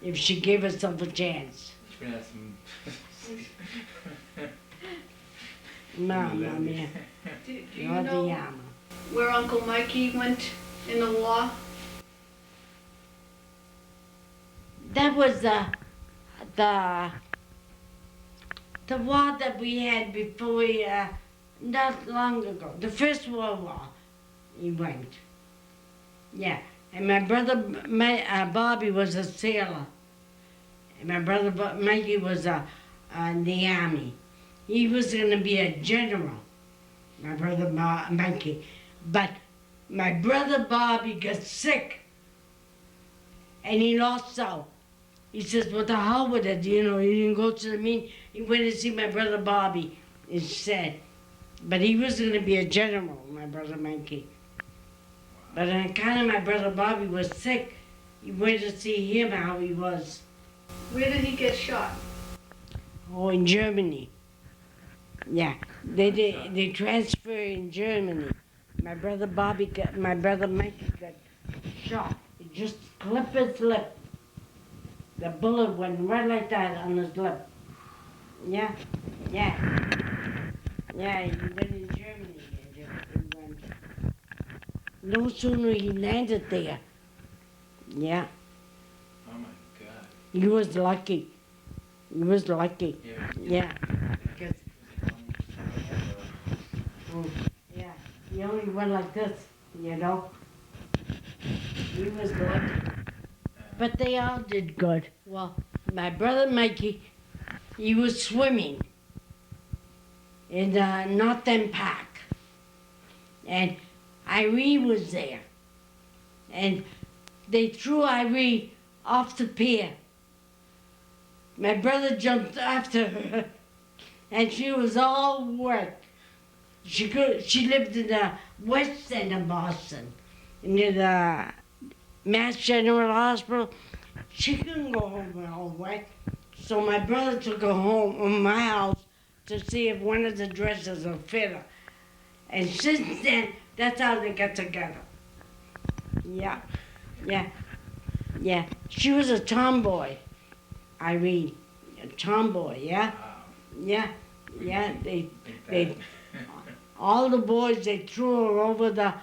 if she gave herself a chance. Should have some- Mamma Mia. Do you Not the know yama. where Uncle Mikey went in the war? That was the war that we had before we, not long ago. The First World War, he went. Yeah, and my brother Bobby was a sailor. And my brother Mikey was in the army. He was going to be a general, my brother Mikey. But my brother Bobby got sick, and he lost out. He says, what the hell with it? He didn't go to the meeting. He went to see my brother Bobby instead. But he was going to be a general, my brother Mikey. But on account of my brother Bobby was sick, he went to see him how he was. Where did he get shot? Oh, in Germany. Yeah, they transfer in Germany. My brother Mikey got shot. He just clipped his lip. The bullet went right like that on his lip. Yeah. He went in Germany. He went. No sooner he landed there. Yeah, Oh my God. he was lucky. Yeah. Because, yeah, he only went like this, He was lucky. But they all did good. Well, my brother Mikey, he was swimming in the North End Park. And Irene was there. And they threw Irene off the pier. My brother jumped after her, and she was all wet. She lived in the west end of Boston, near the Mass General Hospital. She couldn't go home all wet. So my brother took her home in my house to see if one of the dresses would fit her. And since then, that's how they got together. Yeah. Yeah, she was a tomboy, Irene. A tomboy, yeah? Wow. Yeah, yeah. Think They, that. all the boys, they threw her over the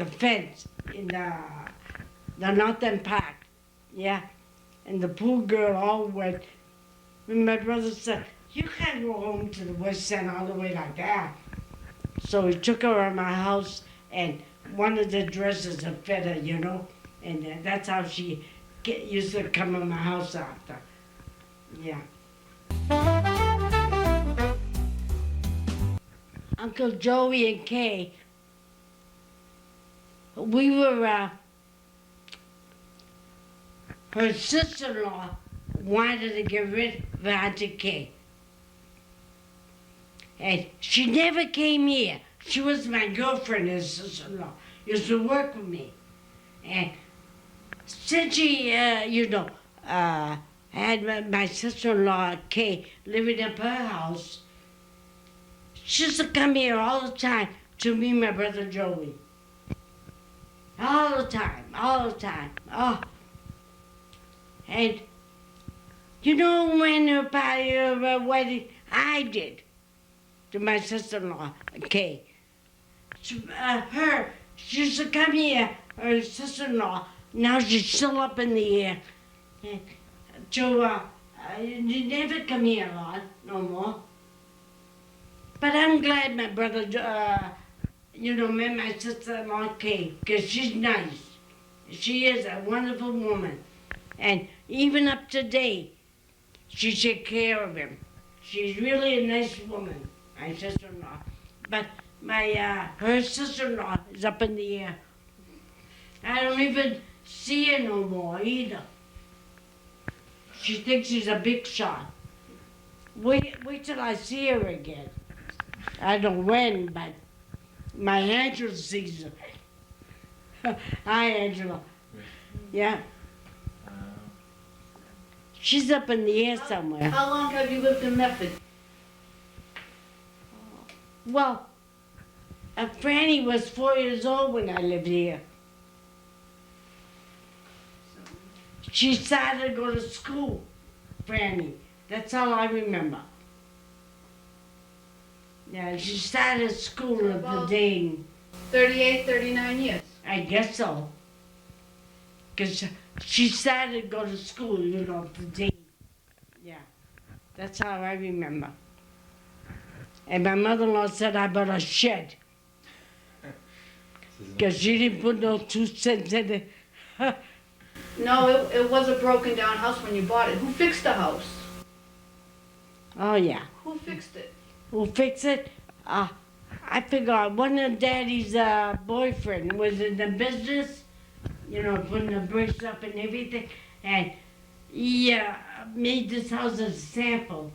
fence in the Northern Park. Yeah, and the poor girl all went. And my brother said, "You can't go home to the West End all the way like that." So he took her at my house, and one of the dresses had fit her, you know, and that's how she used to come to my house after. Yeah. Uncle Joey and Kay, we were, her sister-in-law wanted to get rid of Auntie Kay. And she never came here. She was my girlfriend, her sister-in-law. Used to work with me. And since she, had my sister-in-law, Kay, living up her house, she used to come here all the time to meet my brother Joey. All the time, all the time. Oh. And you know when her party of her wedding, I did to my sister-in-law, Kay. She used to come here, her sister-in-law. Now she's still up in the air. And so, you never come here a lot, no more. But I'm glad my brother, met my sister-in-law Kay, because she's nice. She is a wonderful woman. And even up to date, she takes care of him. She's really a nice woman, my sister-in-law. But her sister-in-law is up in the air. I don't even see her no more either. She thinks she's a big shot. Wait till I see her again. I don't know when, but my Angela sees her. Hi, Angela. Yeah. She's up in the air somewhere. How long have you lived in Medford? Well, Franny was 4 years old when I lived here. She started to go to school, Franny. That's all I remember. Yeah, she started school at the Dane. 38, 39 years. I guess so. Because she started to go to school, at the Dane. Yeah, that's how I remember. And my mother-in-law said I bought a shed. Because she didn't put no 2 cents in it. No, it was a broken down house when you bought it. Who fixed the house? Oh, yeah. Who fixed it? Who fixed it? I forgot. One of Daddy's boyfriend was in the business, putting the bricks up and everything. And he made this house as a sample.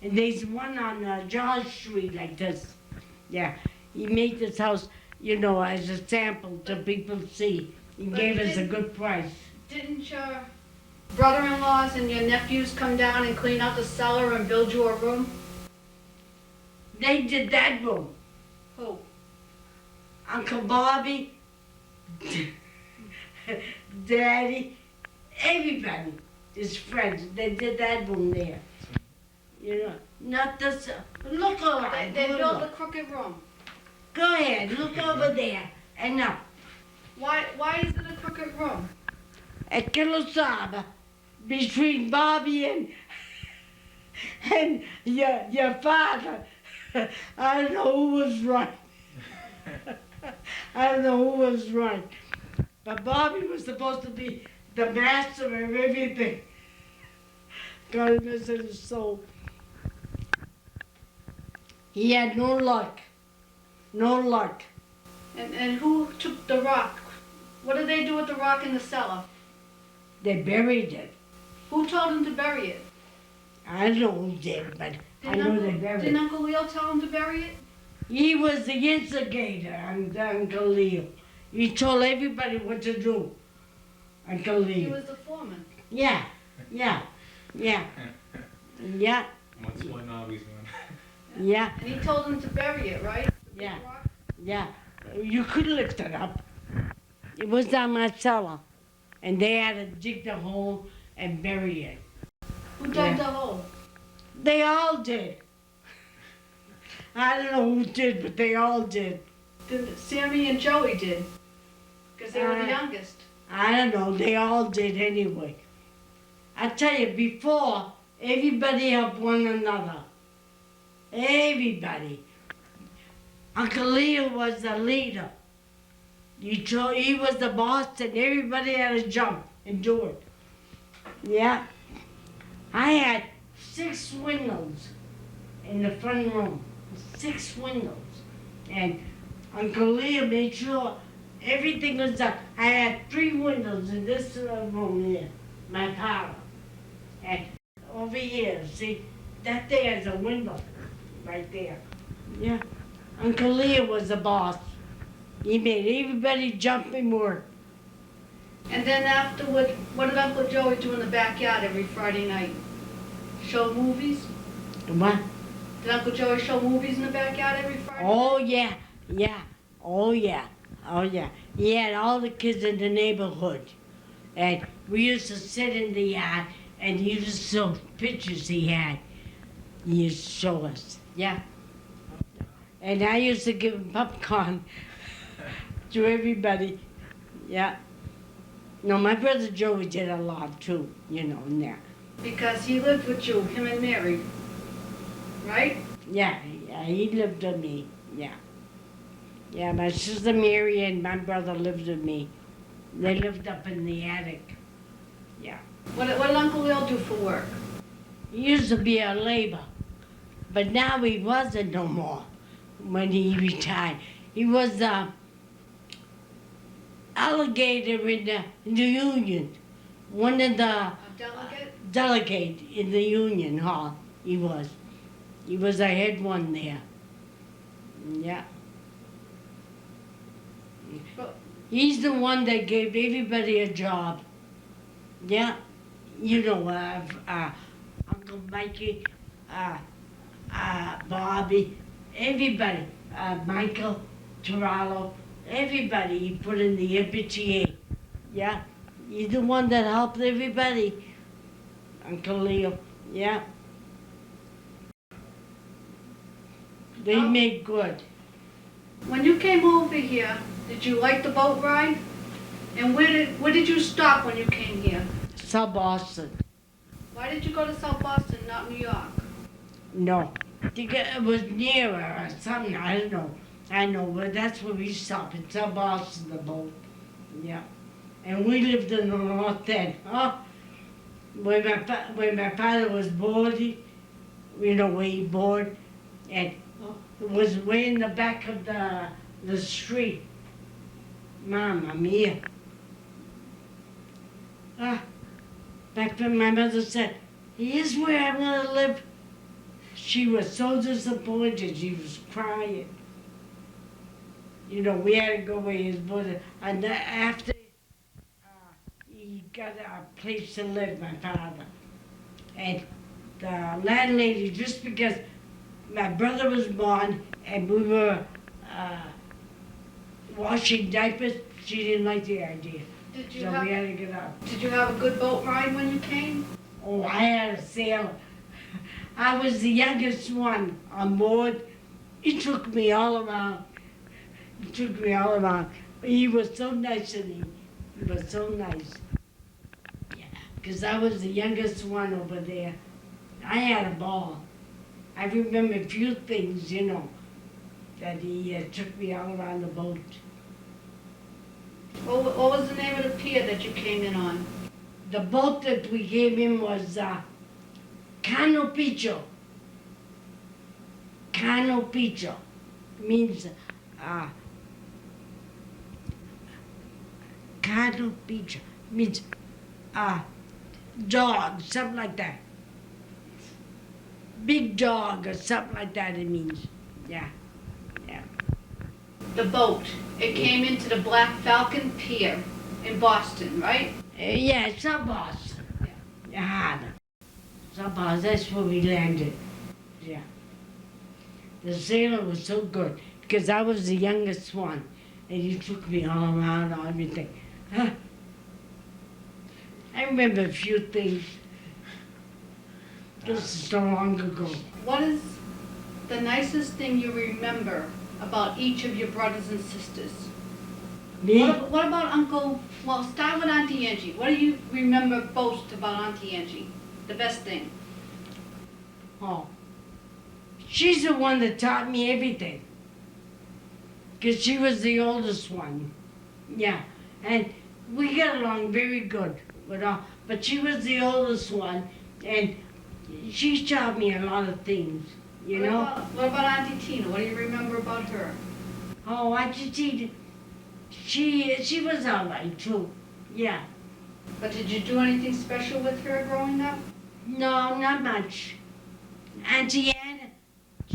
And there's one on George Street like this. Yeah, he made this house, as a sample to people see. He gave us a good price. Didn't your brother-in-laws and your nephews come down and clean out the cellar and build you a room? They did that room. Who? Uncle Bobby, Daddy, everybody, his friends, they did that room there. Not this, look around. They built a look. crooked room. Go ahead, look over there, and up. Why is it a crooked room? At Kilosaba, between Bobby and your father. I don't know who was right. I don't know who was right. But Bobby was supposed to be the master of everything. God bless his soul. He had no luck. No luck. And who took the rock? What did they do with the rock in the cellar? They buried it. Who told them to bury it? I don't know who did, but I know they buried Didn't it. Uncle Leo tell them to bury it? He was the instigator, Uncle Leo. He told everybody what to do, Uncle He Leo. was the foreman. Yeah. Yeah. What's one, always one. Yeah. And he told them to bury it, right? The Yeah. rock? Yeah. You could lift it up. It was down my cellar. and they had to dig the hole and bury it. Who dug the hole? They all did. I don't know who did, but they all did. Sammy and Joey did, because they were the youngest. I don't know, they all did anyway. I tell you, before, everybody helped one another. Everybody. Uncle Leo was the leader. He was the boss, and everybody had to jump and do it. Yeah. I had 6 windows in the front room. 6 windows. And Uncle Leo made sure everything was done. I had 3 windows in this room here, my parlor. And over here, see, that there is a window right there. Yeah. Uncle Leo was the boss. He made everybody jump and work. And then afterward, what did Uncle Joey do in the backyard every Friday night? Show movies? What? Did Uncle Joey show movies in the backyard every Friday? Oh, yeah, yeah. Oh, yeah. Oh, yeah. He had all the kids in the neighborhood. And we used to sit in the yard, and he used to show pictures he had. He used to show us. Yeah. And I used to give him popcorn to everybody. Yeah. No, my brother Joey did a lot too, in there. Because he lived with you, him and Mary, right? Yeah, he lived with me. Yeah. Yeah, my sister Mary and my brother lived with me. They lived up in the attic. Yeah. What did Uncle Leo do for work? He used to be a labor, but now he wasn't no more when he retired. He was the alligator in the union. One of the A delegate? delegate in the union hall, he was. He was a head one there. Yeah. But He's the one that gave everybody a job. Yeah. Uncle Mikey, Bobby, everybody, Michael, Toralo, everybody he put in the MBTA. Yeah. He's the one that helped everybody. Uncle Leo. Yeah. They Oh. made good. when you came over here, did you like the boat ride? And where did you stop when you came here? South Boston. Why did you go to South Boston, not New York? No. It was nearer or something, I don't know. I know, but that's where we stopped, in South Boston, the boat. Yeah. And we lived in the north end, huh? Where my father was boarding, where he boarded, and it was way in the back of the street. Mamma mia. Back then my mother said, here's where I'm gonna live. She was so disappointed, she was crying. We had to go where his mother, and after he got a place to live, my father. And the landlady, just because my brother was born and we were washing diapers, she didn't like the idea. So we had to get out. Did you have a good boat ride when you came? Oh, I had a sail. I was the youngest one on board. He took me all around. He was so nice to me. He was so nice. Yeah, because I was the youngest one over there. I had a ball. I remember a few things, that he took me all around the boat. What was the name of the pier that you came in on? The boat that we came in was Cano Picho. Cano Picho means Cano Picho means dog, something like that. Big dog or something like that it means. Yeah. The boat. It came into the Black Falcon Pier in Boston, right? Yeah, it's South Boston. Yeah. South Boston, that's where we landed. Yeah. The sailor was so good because I was the youngest one and he took me all around and everything. I remember a few things. This is so long ago. What is the nicest thing you remember about each of your brothers and sisters? Me? What about Uncle, well, start with Auntie Angie. What do you remember most about Auntie Angie? The best thing? Oh. She's the one that taught me everything. Because she was the oldest one. Yeah. And we got along very good with all. But she was the oldest one. And she taught me a lot of things, you know? What about Auntie Tina? What do you remember about her? Oh, Auntie Tina, she was all right too. Yeah. But did you do anything special with her growing up? No, not much. Auntie Anna,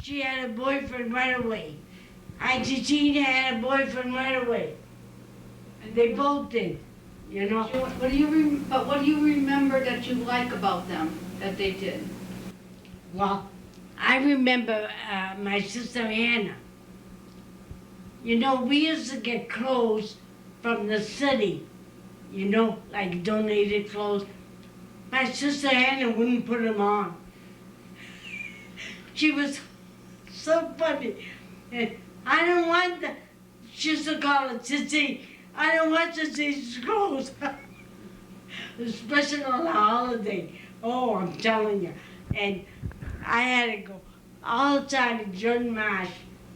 she had a boyfriend right away. Auntie Tina had a boyfriend right away. And they both did, you know? What do you remember that you like about them that they did? Well, I remember my sister Anna. You know, we used to get clothes from the city, you know, like donated clothes. My sister Anna wouldn't put them on. She was so funny. And I don't want the, she used to call it Sissy. I don't want Sissy's clothes. Especially on a holiday. Oh, I'm telling you. And I had to go all the time to John Marsh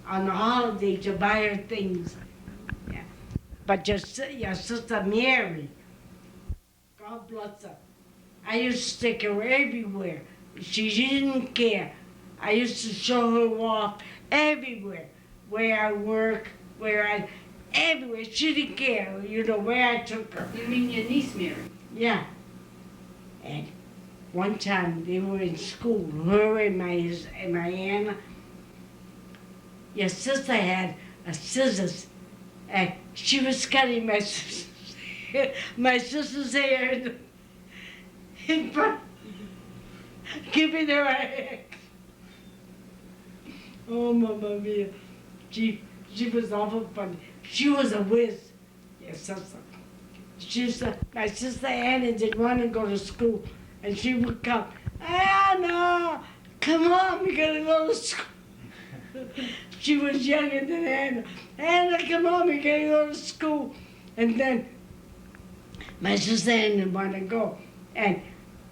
on the holiday to buy her things. Yeah. But your sister Mary, God bless her. I used to take her everywhere. She didn't care. I used to show her off everywhere. Where I work, everywhere. She didn't care, you know, where I took her. You mean your niece Mary? Yeah. And one time they were in school, her and my Anna. Your sister had a scissors, and she was cutting my sister's hair in front, giving her a hair. Oh, Mamma Mia. She was awful funny. She was a whiz, your sister. My sister Anna didn't want to go to school, and she would come, Anna, come on, we gotta go to school. She was younger than Anna. Anna, come on, we gotta go to school. And then my sister Anna didn't want to go. And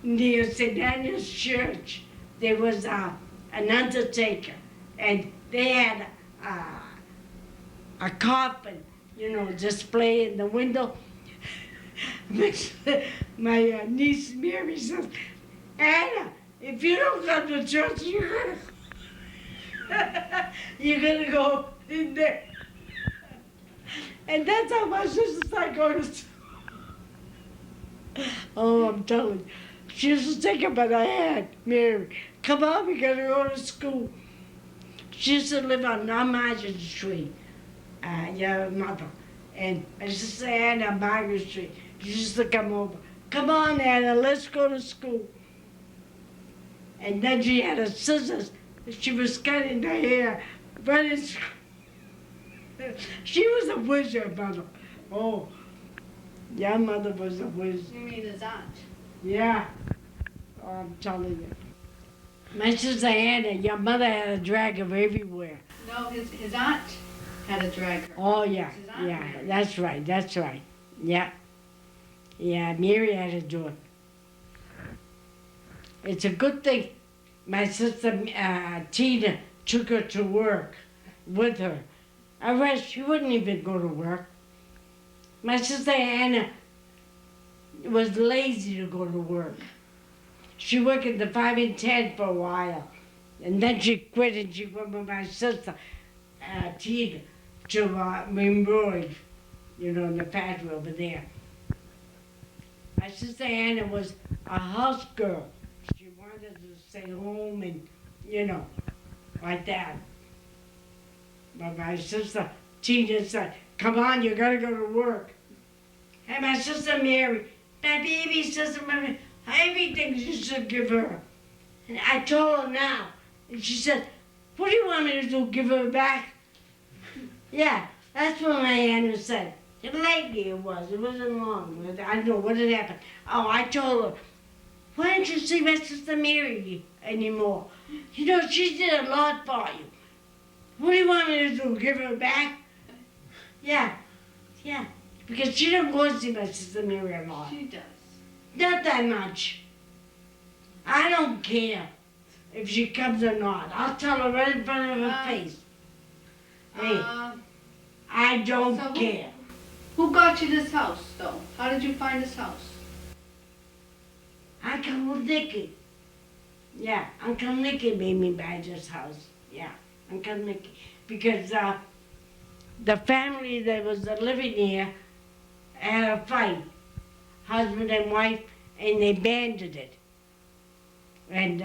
near St. Anna's Church, there was an undertaker, and they had a coffin, you know, display in the window. My niece Mary says, Anna, if you don't come to church, you're gonna go in there. And that's how my sister started going to school. Oh, I'm telling you. She used to take her by the hand, Mary. Come on, we gotta go to school. She used to live on Margaret Street, your mother. And my sister Anna on Margaret Street. She used to come over. Come on, Anna, let's go to school. And then she had her scissors. She was cutting her hair. But she was a whiz, your mother. Oh, your mother was a whiz. You mean his aunt? Yeah. Oh, I'm telling you. My sister Anna, your mother had a drag her everywhere. No, his aunt had a drag her. Oh, yeah, His aunt yeah, Mary. that's right. Yeah. Yeah, Mary had to do it. It's a good thing my sister Tina took her to work with her. Otherwise, she wouldn't even go to work. My sister Anna was lazy to go to work. She worked at the 5 and 10 for a while. And then she quit and she went with my sister, Tina, to Memroid, you know, in the factory over there. My sister Anna was a house girl. She wanted to stay home and, you know, like that. But my sister Tina said, come on, you gotta go to work. And my sister Mary, my baby sister Mary, everything she should give her. And I told her now. And she said, what do you want me to do, give her back? Yeah, that's what my Anna said. Lately it was. It wasn't long. I don't know what had happened. Oh, I told her, why don't you see my sister Mary anymore? You know, she did a lot for you. What do you want me to do? Give her back? Yeah, yeah. Because she don't go and see my sister Mary a lot. She does. Not that much. I don't care if she comes or not. I'll tell her right in front of her face. Hey, I don't so care. Who got you this house, though? How did you find this house? Uncle Nicky. Yeah, Uncle Nicky made me buy this house. Yeah, Uncle Nicky. Because the family that was living here had a fight, husband and wife, and they abandoned it. And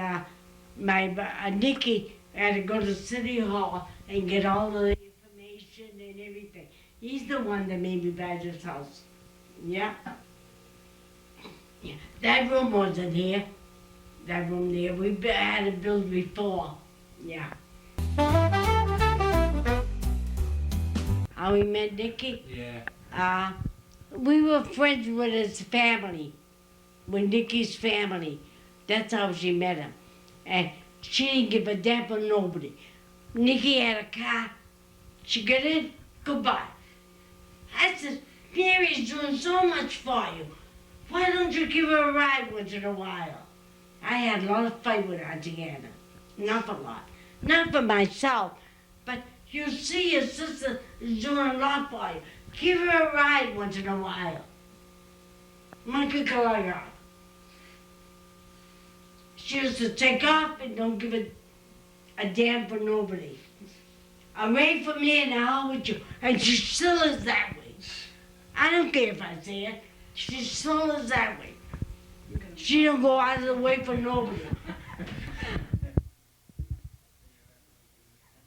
Nicky had to go to City Hall and get all the information and everything. He's the one that made me buy this house. Yeah. Yeah. That room wasn't here. That room there. We had it built before. Yeah. How we met Nicky? Yeah. We were friends with his family, with Nicky's family. That's how she met him. And she didn't give a damn for nobody. Nicky had a car. She got in, goodbye. I said, Mary's doing so much for you. Why don't you give her a ride once in a while? I had a lot of fight with Auntie Anna. Not a lot. Not for myself, but you see your sister is doing a lot for you. Give her a ride once in a while. Monkey Gallagher. She used to take off and don't give a damn for nobody. Array for me and I'll with you. And she still is that way. I don't care if I say it. She still is that way. She don't go out of the way for nobody.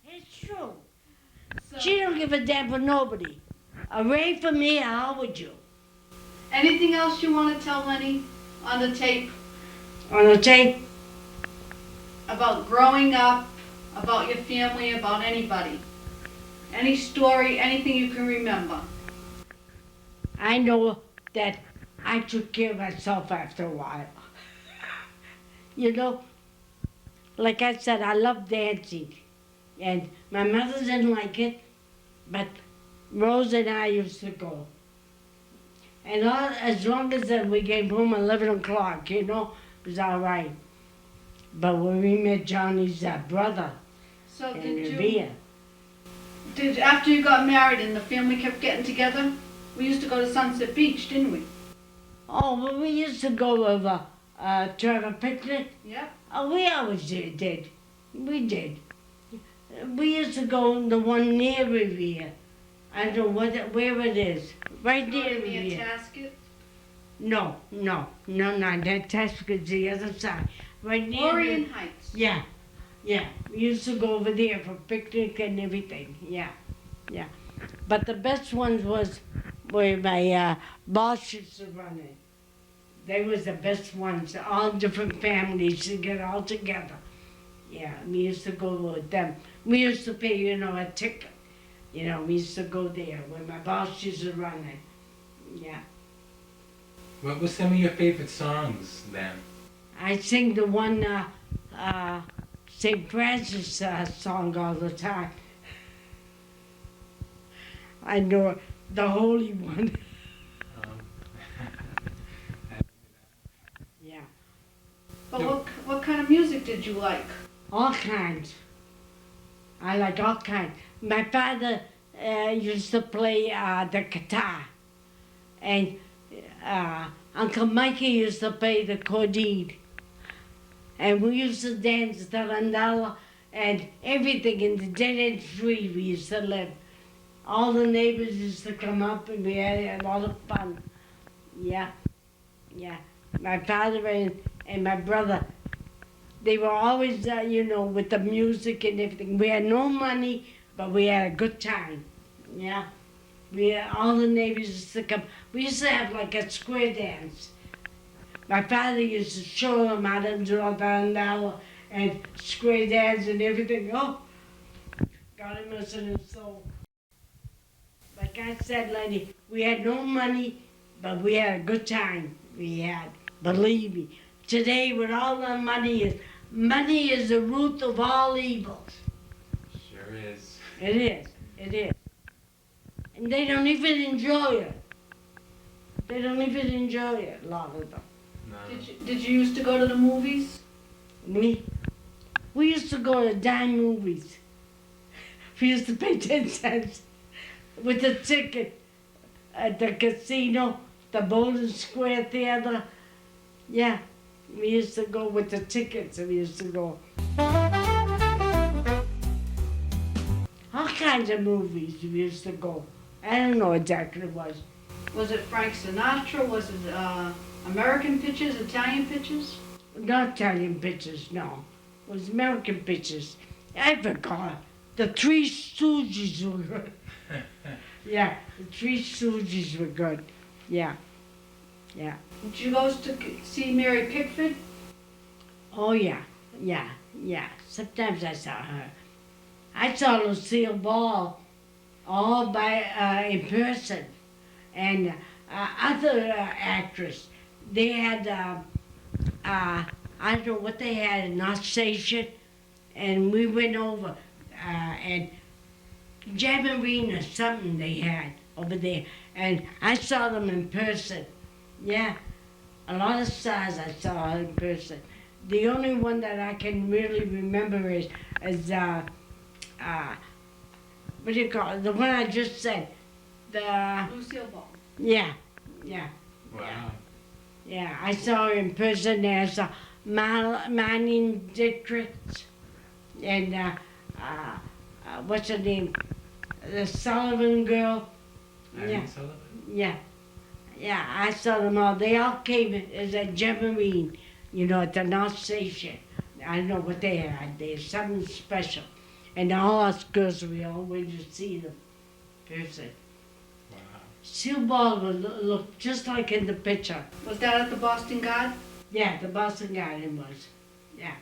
It's true. So, She don't give a damn for nobody. Array for me, I'll with you. anything else you want to tell Lenny on the tape On the tape, about growing up, about your family, about anybody? Any story, anything you can remember? I know that I took care of myself after a while. You know, like I said, I love dancing. And my mother didn't like it, but Rose and I used to go. And as long as we came home at 11 o'clock, you know, it was all right. But when we met Johnny's brother So and did you, Revere, after you got married and the family kept getting together, we used to go to Sunset Beach, didn't we? oh, well, we used to go over to have a picnic. Yep. Oh, we always did. We did. We used to go in the one near Revere. I don't know where it is. Right near Near Revere. Tasket. No, that Tasco's the other side. Right near Orion Heights. Yeah. We used to go over there for picnic and everything. Yeah. But the best ones was where my boss used to run it. They was the best ones. All different families to get all together. Yeah, we used to go with them. We used to pay, a ticket. We used to go there when my boss used to run it. Yeah. What were some of your favorite songs then? I sing the one St. Francis song all the time. I know the holy one. Yeah. But No. what kind of music did you like? All kinds. I like all kinds. My father used to play the guitar, and Uncle Mikey used to play the cordied. And we used to dance the rondalla and everything in the dead end street we used to live. All the neighbors used to come up and we had a lot of fun. Yeah. My father and my brother, they were always, with the music and everything. We had no money, but we had a good time. Yeah. All the neighbors used to come. We used to have like a square dance. My father used to show them how to do the rondalla and square dance and everything. Oh, God rest his soul. But like I said, lady, we had no money, but we had a good time. We had, believe me. Today, with all the money is the root of all evils. Sure is. It is. It is. And they don't even enjoy it. They don't even enjoy it, a lot of them. No. Did you used to go to the movies? We used to go to dime movies. We used to pay 10 cents with the ticket at the casino, the Bowling Square Theater. Yeah, we used to go with the tickets, and we used to go. All kinds of movies we used to go. I don't know exactly what it was. Was it Frank Sinatra? Was it American pictures, Italian pictures? Not Italian pictures, no. It was American pictures. I forgot. The Three Stooges were good. Yeah, the Three Stooges were good. Yeah, yeah. Did you go to see Mary Pickford? Oh, yeah, yeah, yeah. Sometimes I saw her. I saw Lucille Ball all by in person, and other actress. They had I don't know what they had in North Station, and we went over and Jamboree or something they had over there, and I saw them in person. Yeah, a lot of stars I saw in person. The only one that I can really remember is what do you call it? The one I just said. The Lucille Ball. yeah, yeah, Wow. yeah. I saw her in person. There's Manning Dietrich and what's her name? The Sullivan girl. Irene Sullivan? Yeah, yeah. I saw them all. They all came as a Jamboree, at the North Station. I don't know what they had. There's something special. And all us girls, we all went to see them. Person. Wow. Sue Ball would look just like in the picture. Was that at the Boston Guard? Yeah, the Boston Garden was. Yeah.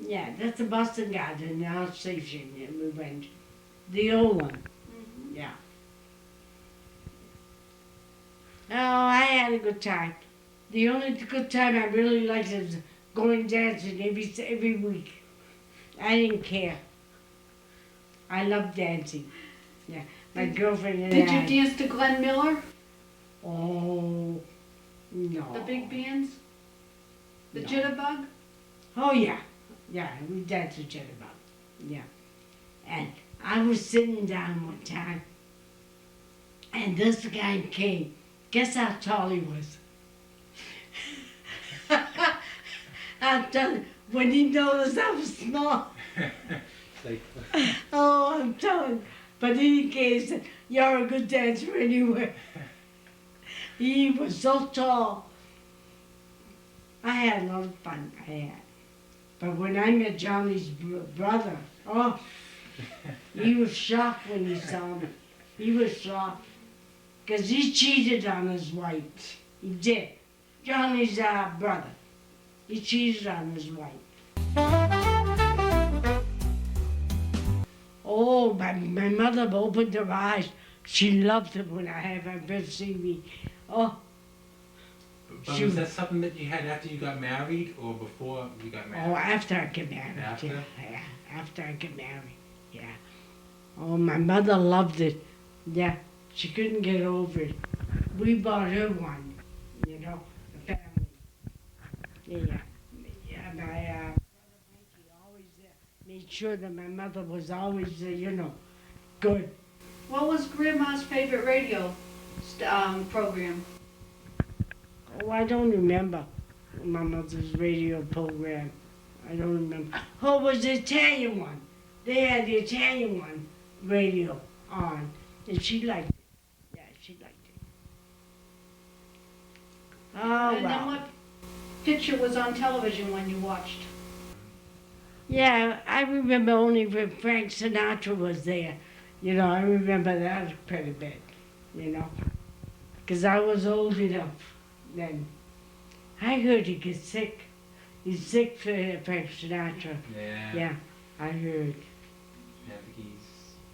Yeah, that's the Boston Garden, the North Station, and we went. The old one. Mm-hmm. Yeah. Oh, I had a good time. The only good time I really liked is going dancing every week. I didn't care. I love dancing. Yeah, my girlfriend and Did I. you dance to Glenn Miller? Oh, no. The big bands? The No. Jitterbug? Oh yeah, yeah. We danced to Jitterbug. Yeah, and I was sitting down one time, and this guy came. Guess how tall he was? I'm telling you, when he noticed I was small. Like, Oh, I'm telling you. But in any case, you're a good dancer anyway. He was so tall. I had a lot of fun, I had. But when I met Johnny's brother, oh, he was shocked when he saw me. He was shocked. Because he cheated on his wife. He did. Johnny's brother. He cheated on his wife. Oh, my mother opened her eyes. She loved it when I had her first see me. Oh, but was that something that you had after you got married or before you got married? oh, after I get married. After? Yeah, after I get married. Yeah. Oh, my mother loved it. Yeah, she couldn't get over it. We bought her one, the family. Yeah. Yeah, my brother Mikey always made sure that my mother was always, good. What was Grandma's favorite radio program? Oh, I don't remember my mother's radio program. I don't remember. Oh, it was the Italian one. They had the Italian one radio on, and she liked it. Yeah, she liked it. Oh, And then what picture was on television when you watched? Yeah, I remember only when Frank Sinatra was there. I remember that pretty bit, because I was old enough then. I heard he gets sick. He's sick for Frank Sinatra. Yeah. Yeah, I heard. Yeah, I think he's,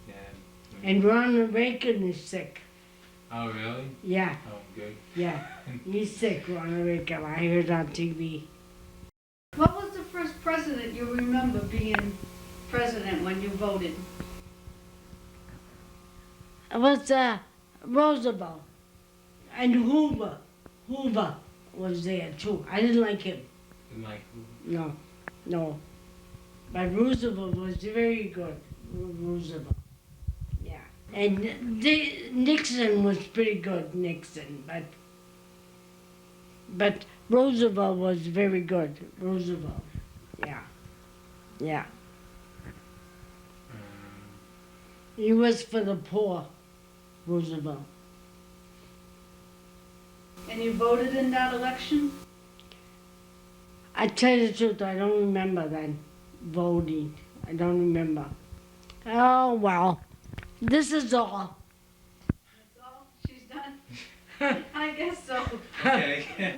yeah, And Ronald Reagan is sick. Oh, really? Yeah, Oh, good. yeah. He's sick, Ronald Reagan. I heard on TV. What was the first president you remember being president when you voted? It was Roosevelt and Hoover. Hoover was there too. I didn't like him. And like, No, no. But Roosevelt was very good. Roosevelt. Yeah. And Nixon was pretty good, Nixon. But Roosevelt was very good. Roosevelt. Yeah. Yeah. He was for the poor, Roosevelt. And you voted in that election? I tell you the truth, I don't remember then voting. I don't remember. Oh, well. This is all. That's all? She's done? I guess so. okay.